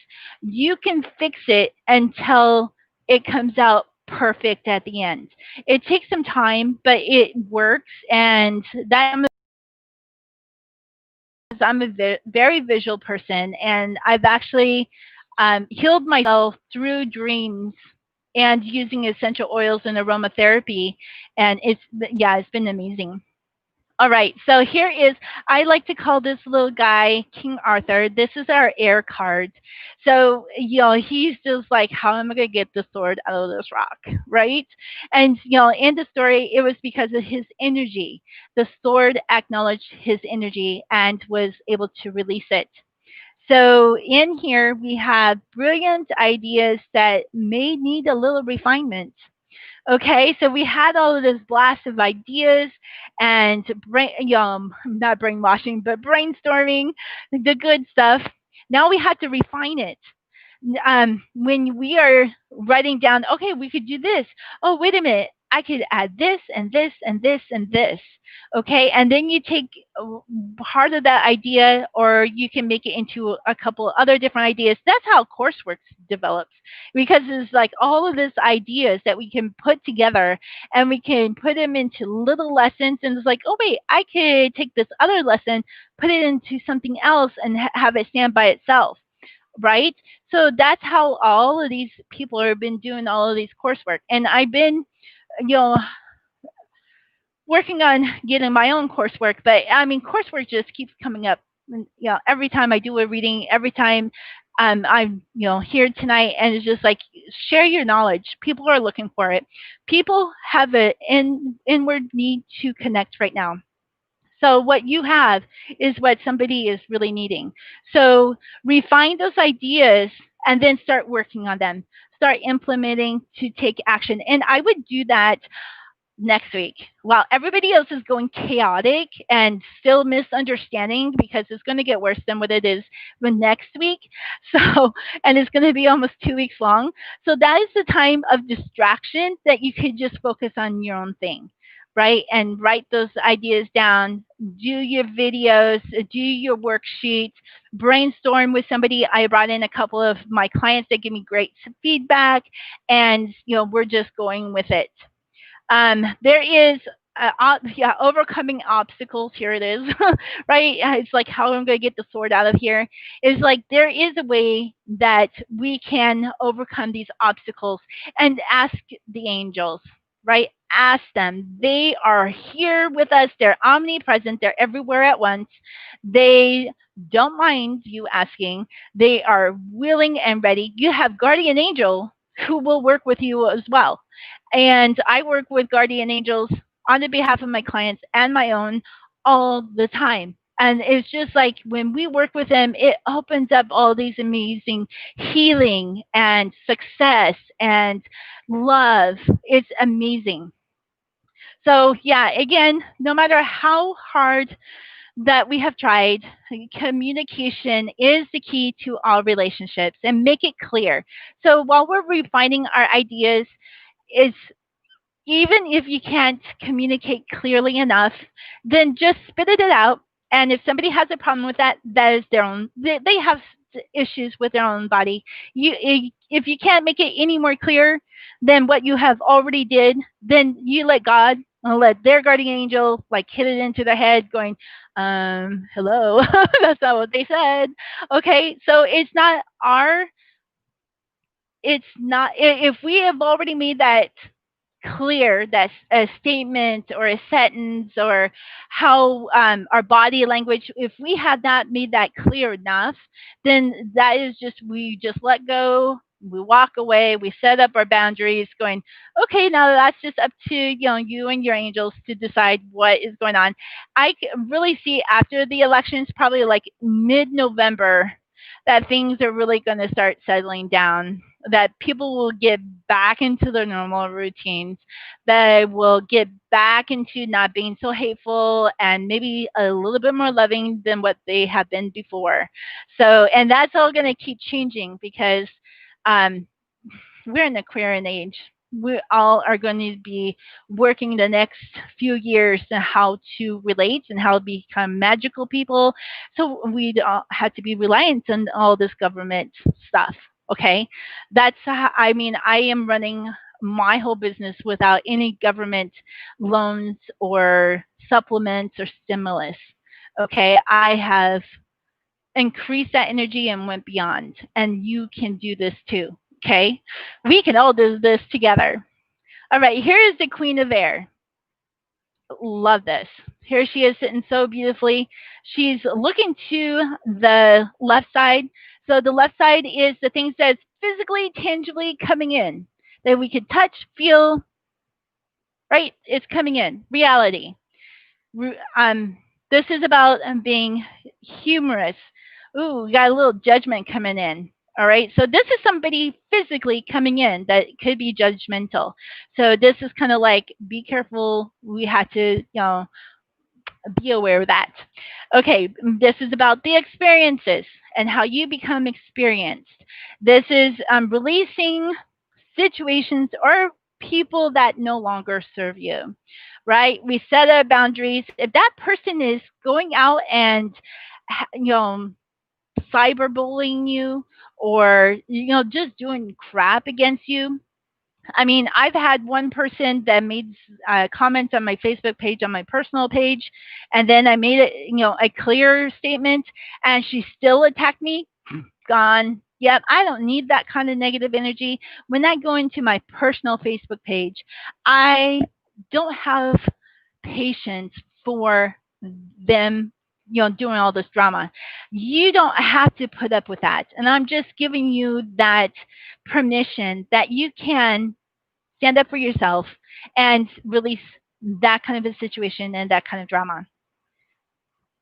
you can fix it until it comes out perfect at the end. It takes some time, but it works. And that I'm a very visual person, and I've actually healed myself through dreams and using essential oils and aromatherapy, and it's been amazing. All right, so here is, I like to call this little guy King Arthur. This is our air card. So, he's just like, how am I going to get the sword out of this rock, right? And, in the story, it was because of his energy. The sword acknowledged his energy and was able to release it. So, in here, we have brilliant ideas that may need a little refinement. Okay, so we had all of this blast of ideas and not brainwashing, but brainstorming, the good stuff. Now we had to refine it. When we are writing down, okay, we could do this. Oh, wait a minute. I could add this and this and this and this. Okay. And then you take part of that idea, or you can make it into a couple other different ideas. That's how coursework develops, because it's like all of these ideas that we can put together, and we can put them into little lessons. And it's like, oh, wait, I could take this other lesson, put it into something else, and have it stand by itself, right? So that's how all of these people have been doing all of these coursework. And I've been, you know, working on getting my own coursework, but I mean, coursework just keeps coming up. And, every time I do a reading, every time I'm, here tonight, and it's just like, share your knowledge. People are looking for it. People have an inward need to connect right now. So what you have is what somebody is really needing. So refine those ideas and then start working on them. Start implementing to take action. And I would do that next week. While everybody else is going chaotic and still misunderstanding, because it's going to get worse than what it is the next week. So, and it's going to be almost 2 weeks long. So that is the time of distraction that you could just focus on your own thing, right? And write those ideas down. do your videos, do your worksheets, brainstorm with somebody. I brought in a couple of my clients that give me great feedback, and we're just going with it. There is yeah, overcoming obstacles. Here it is, right? It's like how I'm going to get the sword out of here. Is like there is a way that we can overcome these obstacles and ask the angels, right? Ask them. They are here with us. They're omnipresent. They're everywhere at once. They don't mind you asking. They are willing and ready. You have guardian angel who will work with you as well, and I work with guardian angels on the behalf of my clients and my own all the time. And it's just like when we work with them, it opens up all these amazing healing and success and love. It's amazing. So, yeah, again, no matter how hard that we have tried, communication is the key to all relationships, and make it clear. So, while we're refining our ideas, it's even if you can't communicate clearly enough, then just spit it out. And if somebody has a problem with that, that is their own. They have issues with their own body. If you can't make it any more clear than what you have already did, then you let God, let their guardian angel like hit it into their head, going, hello, that's not what they said. Okay, so it's not. If we have already made that clear, that a statement or a sentence or how our body language, if we had not made that clear enough, then that is just, we just let go, we walk away, we set up our boundaries, going, okay, now that's just up to you and your angels to decide what is going on. I really see after the elections, probably like mid-November, that things are really going to start settling down, that people will get back into their normal routines, that will get back into not being so hateful and maybe a little bit more loving than what they have been before. So, and that's all going to keep changing because um, we're in the queer age. We all are going to be working the next few years on how to relate and how to become magical people. So we don't have to be reliant on all this government stuff. Okay, that's how, I mean, I am running my whole business without any government loans or supplements or stimulus. Okay, I have increased that energy and went beyond, and you can do this too. Okay, we can all do this together. All right, here is the Queen of Air. Love this. Here she is sitting so beautifully. She's looking to the left side. So the left side is the things that's physically, tangibly coming in that we could touch, feel, right? It's coming in. Reality. Um, this is about being humorous. Ooh, we got a little judgment coming in. All right. So this is somebody physically coming in that could be judgmental. So this is kind of like, be careful. We have to, be aware of that. Okay. This is about the experiences and how you become experienced. This is releasing situations or people that no longer serve you, right? We set our boundaries. If that person is going out and, cyberbullying you, or, just doing crap against you. I mean, I've had one person that made comments on my Facebook page, on my personal page, and then I made it, a clear statement, and she still attacked me. Gone. Yep, I don't need that kind of negative energy. When I go into my personal Facebook page, I don't have patience for them, doing all this drama. You don't have to put up with that. And I'm just giving you that permission that you can stand up for yourself and release that kind of a situation and that kind of drama.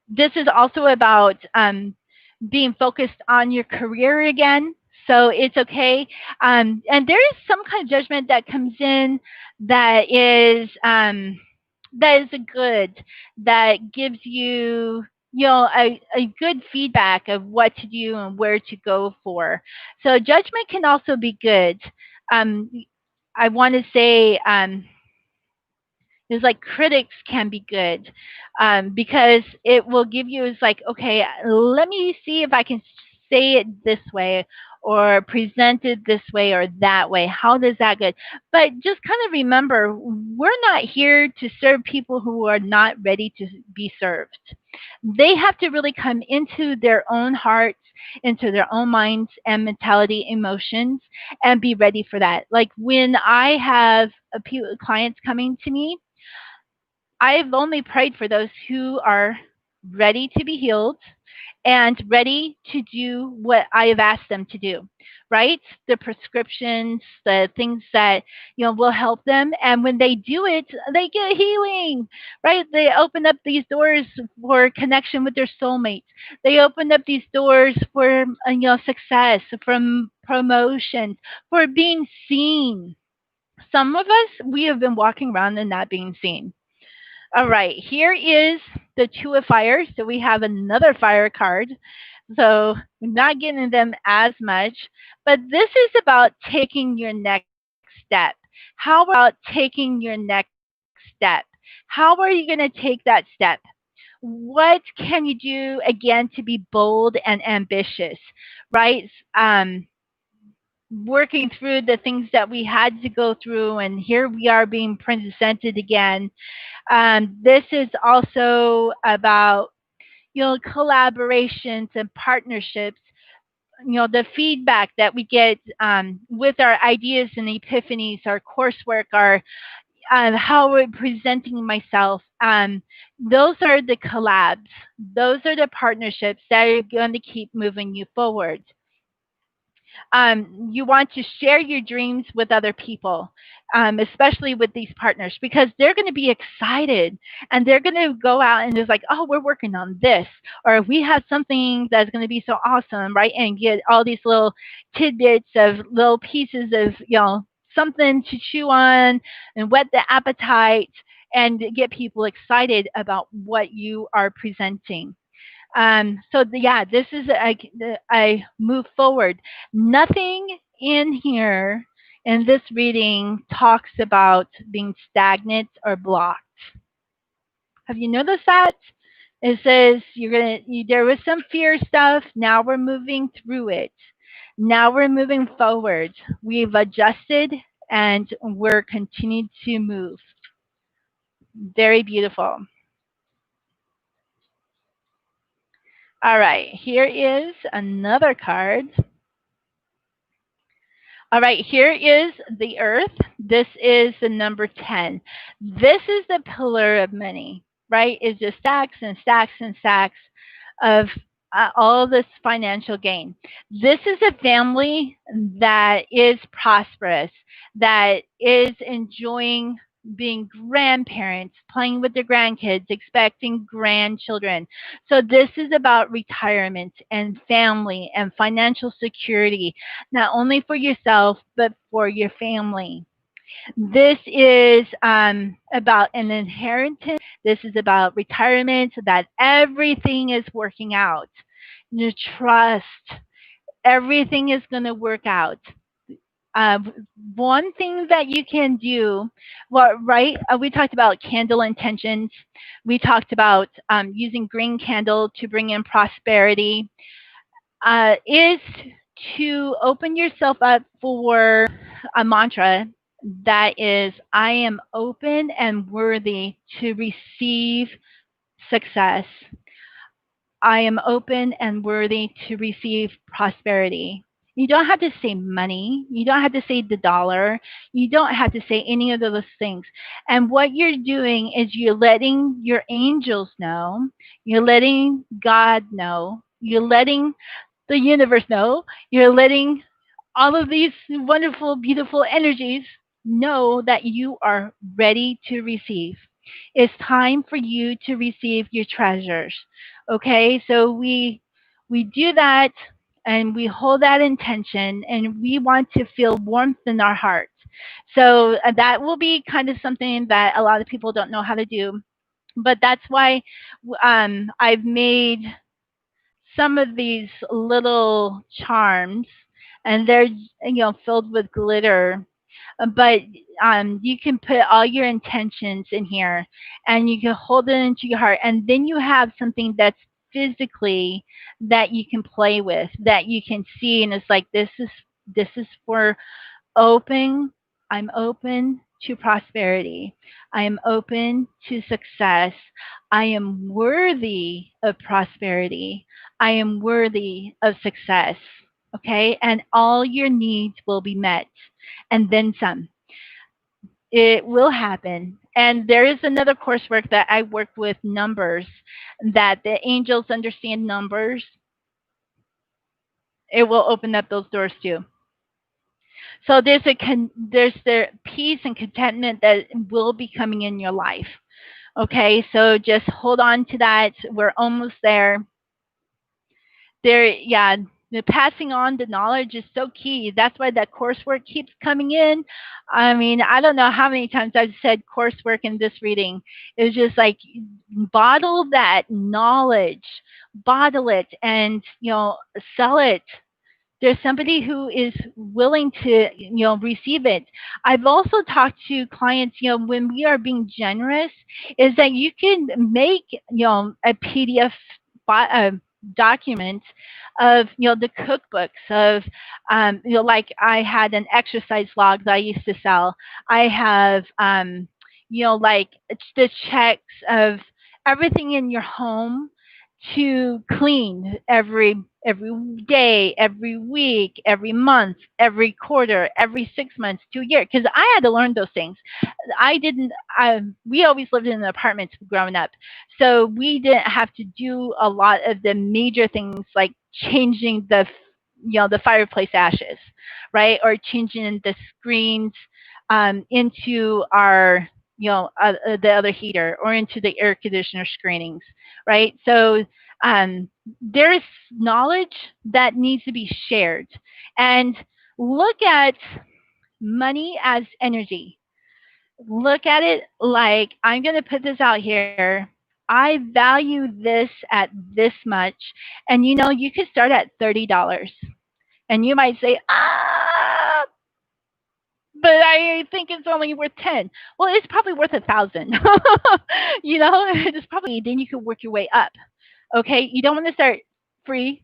This is also about being focused on your career again. So it's okay. And there is some kind of judgment that comes in that is a good, that gives you, a good feedback of what to do and where to go for. So judgment can also be good. Um, I want to say, It's like critics can be good, because it will give you, it's like, okay, let me see if I can say it this way or present it this way or that way. How does that good? But just kind of remember, we're not here to serve people who are not ready to be served. They have to really come into their own hearts, into their own minds and mentality, emotions, and be ready for that. Like when I have clients coming to me, I've only prayed for those who are ready to be healed and ready to do what I have asked them to do, right? The prescriptions, the things that, will help them. And when they do it, they get healing, right? They open up these doors for connection with their soulmates. They open up these doors for, success, from promotion, for being seen. Some of us, we have been walking around and not being seen. All right, here is the Two of Fire. So we have another fire card. So we're not getting them as much, but this is about taking your next step. How about taking your next step? How are you going to take that step? What can you do again to be bold and ambitious, right? Working through the things that we had to go through, and here we are being presented again. This is also about, collaborations and partnerships. The feedback that we get, with our ideas and epiphanies, our coursework, our how we're presenting myself. Those are the collabs. Those are the partnerships that are going to keep moving you forward. You want to share your dreams with other people, especially with these partners, because they're going to be excited and they're going to go out and it's like, oh, we're working on this, or we have something that's going to be so awesome, right? And get all these little tidbits of little pieces of, something to chew on and whet the appetite and get people excited about what you are presenting. Yeah, this is I move forward. Nothing in here in this reading talks about being stagnant or blocked. Have you noticed that? It says there was some fear stuff. Now we're moving through it. Now we're moving forward. We've adjusted and we're continuing to move. Very beautiful. All right, here is another card. All right, here is the earth. This is the number 10. This is the pillar of money, right? It's just stacks and stacks and stacks of all this financial gain. This is a family that is prosperous, that is enjoying being grandparents, playing with their grandkids, expecting grandchildren. So this is about retirement and family and financial security, not only for yourself, but for your family. This is about an inheritance. This is about retirement, so that everything is working out. You trust everything is going to work out. Uh, One thing that you can do, well, right? We talked about candle intentions. We talked about using green candle to bring in prosperity. Is to open yourself up for a mantra that is, I am open and worthy to receive success. I am open and worthy to receive prosperity. You don't have to say money. You don't have to say the dollar. You don't have to say any of those things. And what you're doing is you're letting your angels know. You're letting God know. You're letting the universe know. You're letting all of these wonderful, beautiful energies know that you are ready to receive. It's time for you to receive your treasures. Okay, so we do that and we hold that intention and we want to feel warmth in our hearts. So that will be kind of something that a lot of people don't know how to do, but that's why I've made some of these little charms, and they're filled with glitter. but you can put all your intentions in here, and you can hold it into your heart, and then you have something that's physically that you can play with, that you can see, and it's like this is for open. I'm open to prosperity. I am open to success. I am worthy of prosperity. I am worthy of success. Okay? And all your needs will be met and then some. It will happen. And there is another coursework that I work with numbers, that the angels understand numbers. It will open up those doors too. So there's the peace and contentment that will be coming in your life. Okay, so just hold on to that. We're almost there. Yeah, the passing on the knowledge is so key. That's why that coursework keeps coming in. I mean, I don't know how many times I've said coursework in this reading. It's just like bottle that knowledge, bottle it, and sell it. There's somebody who is willing to receive it. I've also talked to clients, when we are being generous, is that you can make a PDF document of the cookbooks of like I had an exercise log that I used to sell. I have like the checks of everything in your home to clean every day, every week, every month, every quarter, every 6 months to a year. Because I had to learn those things. I didn't. We always lived in apartments growing up, so we didn't have to do a lot of the major things like changing the fireplace ashes, right, or changing the screens into our the other heater, or into the air conditioner screenings, right? So there's knowledge that needs to be shared, and look at money as energy. Look at it like, I'm going to put this out here. I value this at this much. And you could start at $30. And you might say, but I think it's only worth 10. Well, it's probably worth 1,000. It's probably, then you can work your way up. Okay. You don't want to start free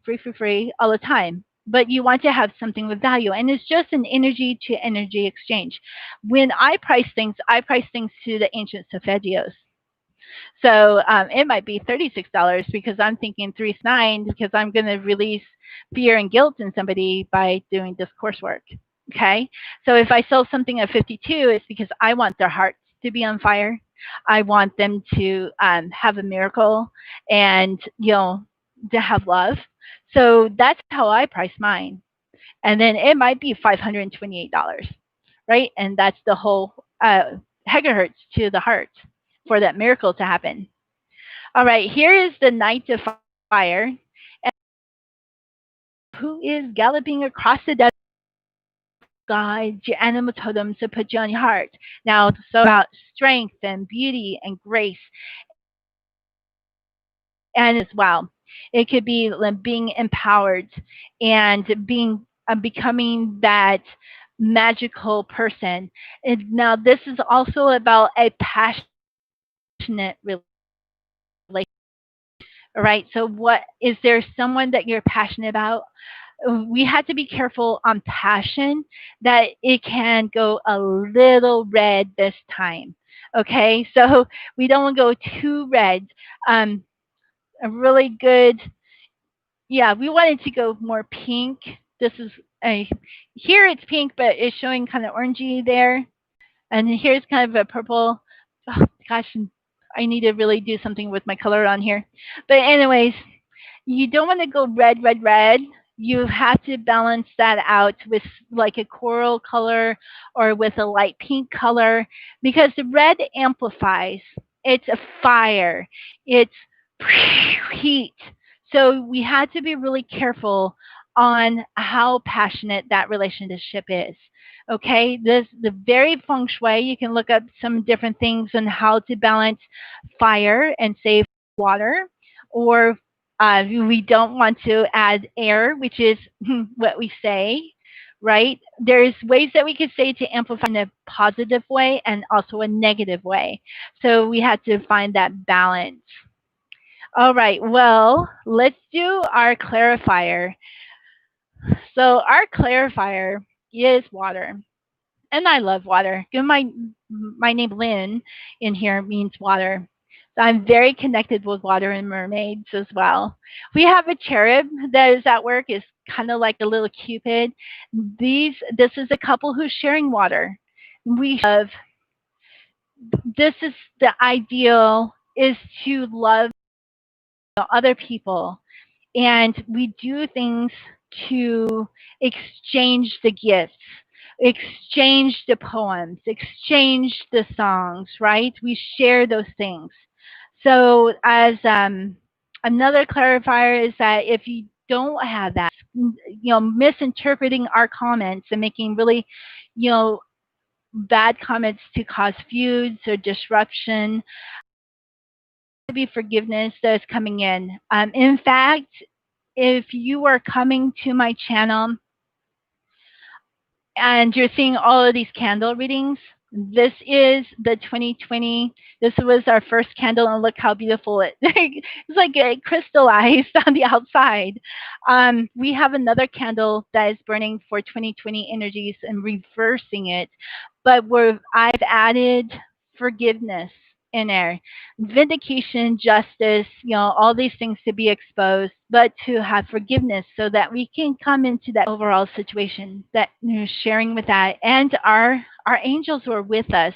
all the time, but you want to have something with value. And it's just an energy to energy exchange. When I price things to the ancient Sophegios. So it might be $36 because I'm thinking 3's 9, because I'm going to release fear and guilt in somebody by doing this coursework. Okay. So if I sell something at 52, it's because I want their hearts to be on fire. I want them to have a miracle, and to have love. So that's how I price mine. And then it might be $528, right? And that's the whole megahertz to the heart for that miracle to happen. All right, here is the Knight of Fire, who is galloping across the desert, guides your animal totems to put you on your heart. Now, so about strength and beauty and grace, and as well. It could be like being empowered and becoming that magical person. And now, this is also about a passionate relationship. All right. So, is there someone that you're passionate about? We have to be careful on passion, that it can go a little red this time. Okay. So, we don't want to go too red. Um, a really good, yeah, we wanted to go more pink. This is a, here it's pink, but it's showing kind of orangey there. And here's kind of a purple. Oh, gosh, I need to really do something with my color on here. But anyways, you don't want to go red, red, red. You have to balance that out with like a coral color, or with a light pink color, because the red amplifies. It's a fire. It's heat. So we had to be really careful on how passionate that relationship is. Okay, this the very feng shui. You can look up some different things on how to balance fire and save water, or we don't want to add air, which is what we say, right? There's ways that we could say to amplify in a positive way and also a negative way. So we had to find that balance. All right, well, let's do our clarifier. So our clarifier is water. And I love water. My name Lynn in here means water. So I'm very connected with water and mermaids as well. We have a cherub that is at work, is kind of like a little cupid. This is a couple who's sharing water. We have this is the ideal is to love other people, and we do things to exchange the gifts, exchange the poems, exchange the songs, right? We share those things. So, as another clarifier is that if you don't have that, misinterpreting our comments and making really, you know, bad comments to cause feuds or disruption, to be forgiveness that is coming in. In fact, if you are coming to my channel and you're seeing all of these candle readings, this is the 2020. This was our first candle, and look how beautiful it's like it crystallized on the outside. We have another candle that is burning for 2020 energies and reversing it, but I've added forgiveness in there, vindication, justice, all these things to be exposed, but to have forgiveness so that we can come into that overall situation, that sharing with that. And our angels are with us.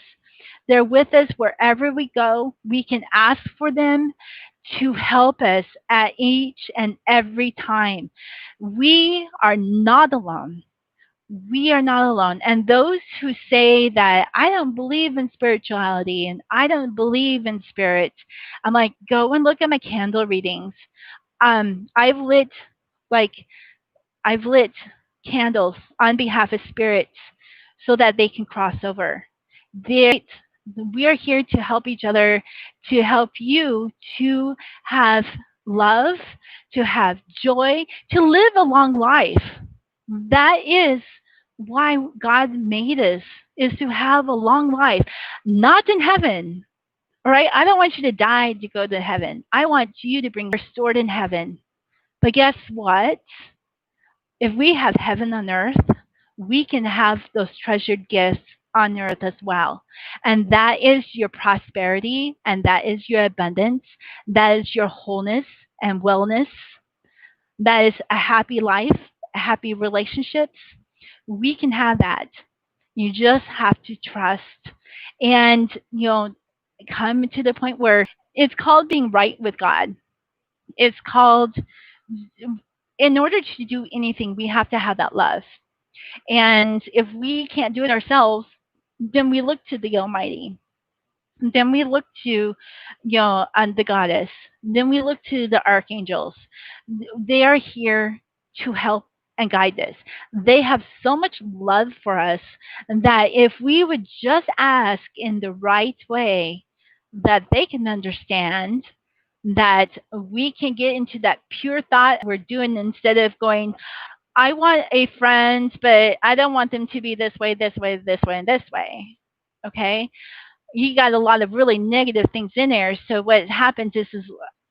They're with us wherever we go. We can ask for them to help us at each and every time. We are not alone. We are not alone. And those who say that I don't believe in spirituality and I don't believe in spirit, I'm like, go and look at my candle readings. Um, I've lit like I've lit candles on behalf of spirits so that they can cross over. They're, we are here to help each other, to help you to have love, to have joy, to live a long life. That is why God made us, is to have a long life, not in heaven. All right, I don't want you to die to go to heaven. I want you to bring restored in heaven. But guess what? If we have heaven on earth, we can have those treasured gifts on earth as well. And that is your prosperity, and that is your abundance, that is your wholeness and wellness, that is a happy life, a happy relationships. We can have that. You just have to trust and, come to the point where it's called being right with God. It's called, in order to do anything, we have to have that love. And if we can't do it ourselves, then we look to the Almighty. Then we look to, the goddess. Then we look to the archangels. They are here to help and guide us. They have so much love for us that if we would just ask in the right way, that they can understand, that we can get into that pure thought we're doing, instead of going, I want a friend, but I don't want them to be this way, this way, this way, and this way. Okay? You got a lot of really negative things in there. So what happens is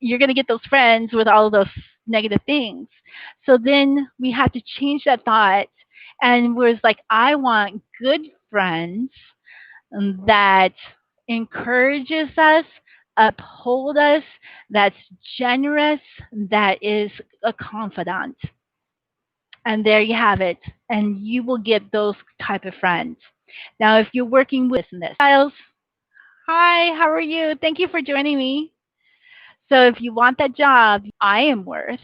you're going to get those friends with all of those negative things. So then we have to change that thought, and we're like, I want good friends that encourages us, uphold us, that's generous, that is a confidant. And there you have it. And you will get those type of friends. Now, if you're working with this, Giles, hi, how are you? Thank you for joining me. So if you want that job, I am worth,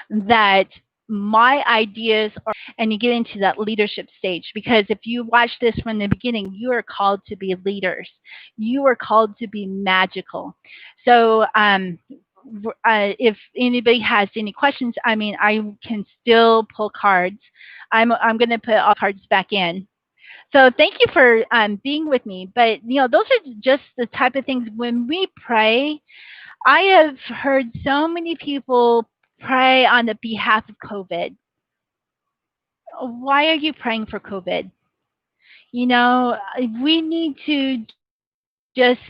that my ideas are, and you get into that leadership stage, because if you watch this from the beginning, you are called to be leaders. You are called to be magical. So if anybody has any questions, I mean, I can still pull cards. I'm going to put all cards back in. So thank you for being with me. But those are just the type of things when we pray. I have heard so many people pray on the behalf of COVID. Why are you praying for COVID? You know, we need to just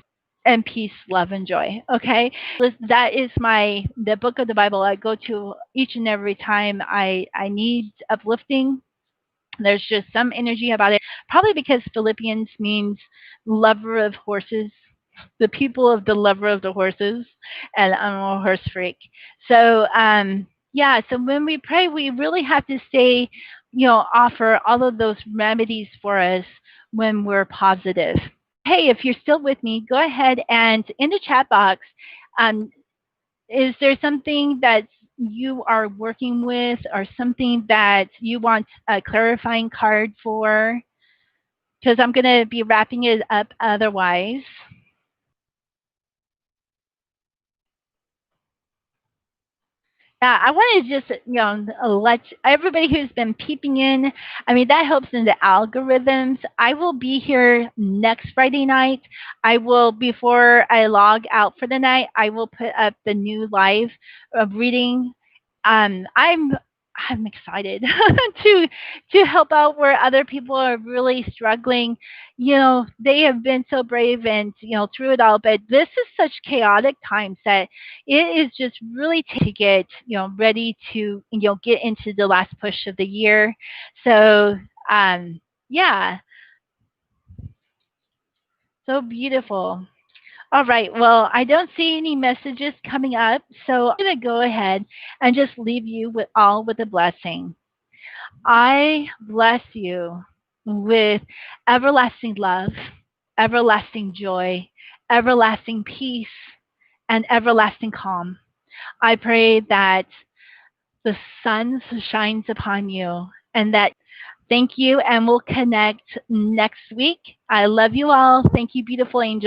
and peace, love, and joy. Okay, that is the book of the Bible I go to each and every time I need uplifting. There's just some energy about it. Probably because Philippians means lover of horses, the people of the lover of the horses, and I'm a horse freak. So yeah, so when we pray, we really have to say, offer all of those remedies for us when we're positive. Hey, if you're still with me, go ahead and in the chat box, um, is there something that you are working with or something that you want a clarifying card for? Because I'm going to be wrapping it up otherwise. Yeah, I want to just, let everybody who's been peeping in, I mean, that helps in the algorithms. I will be here next Friday night. Before I log out for the night, I will put up the new live of reading. Um, I'm, I'm excited to help out where other people are really struggling. They have been so brave and, through it all, but this is such chaotic times that it is just really to get ready to get into the last push of the year. So yeah, so beautiful. All right, well, I don't see any messages coming up, so I'm going to go ahead and just leave you with a blessing. I bless you with everlasting love, everlasting joy, everlasting peace, and everlasting calm. I pray that the sun shines upon you and that thank you, and we'll connect next week. I love you all. Thank you, beautiful angels.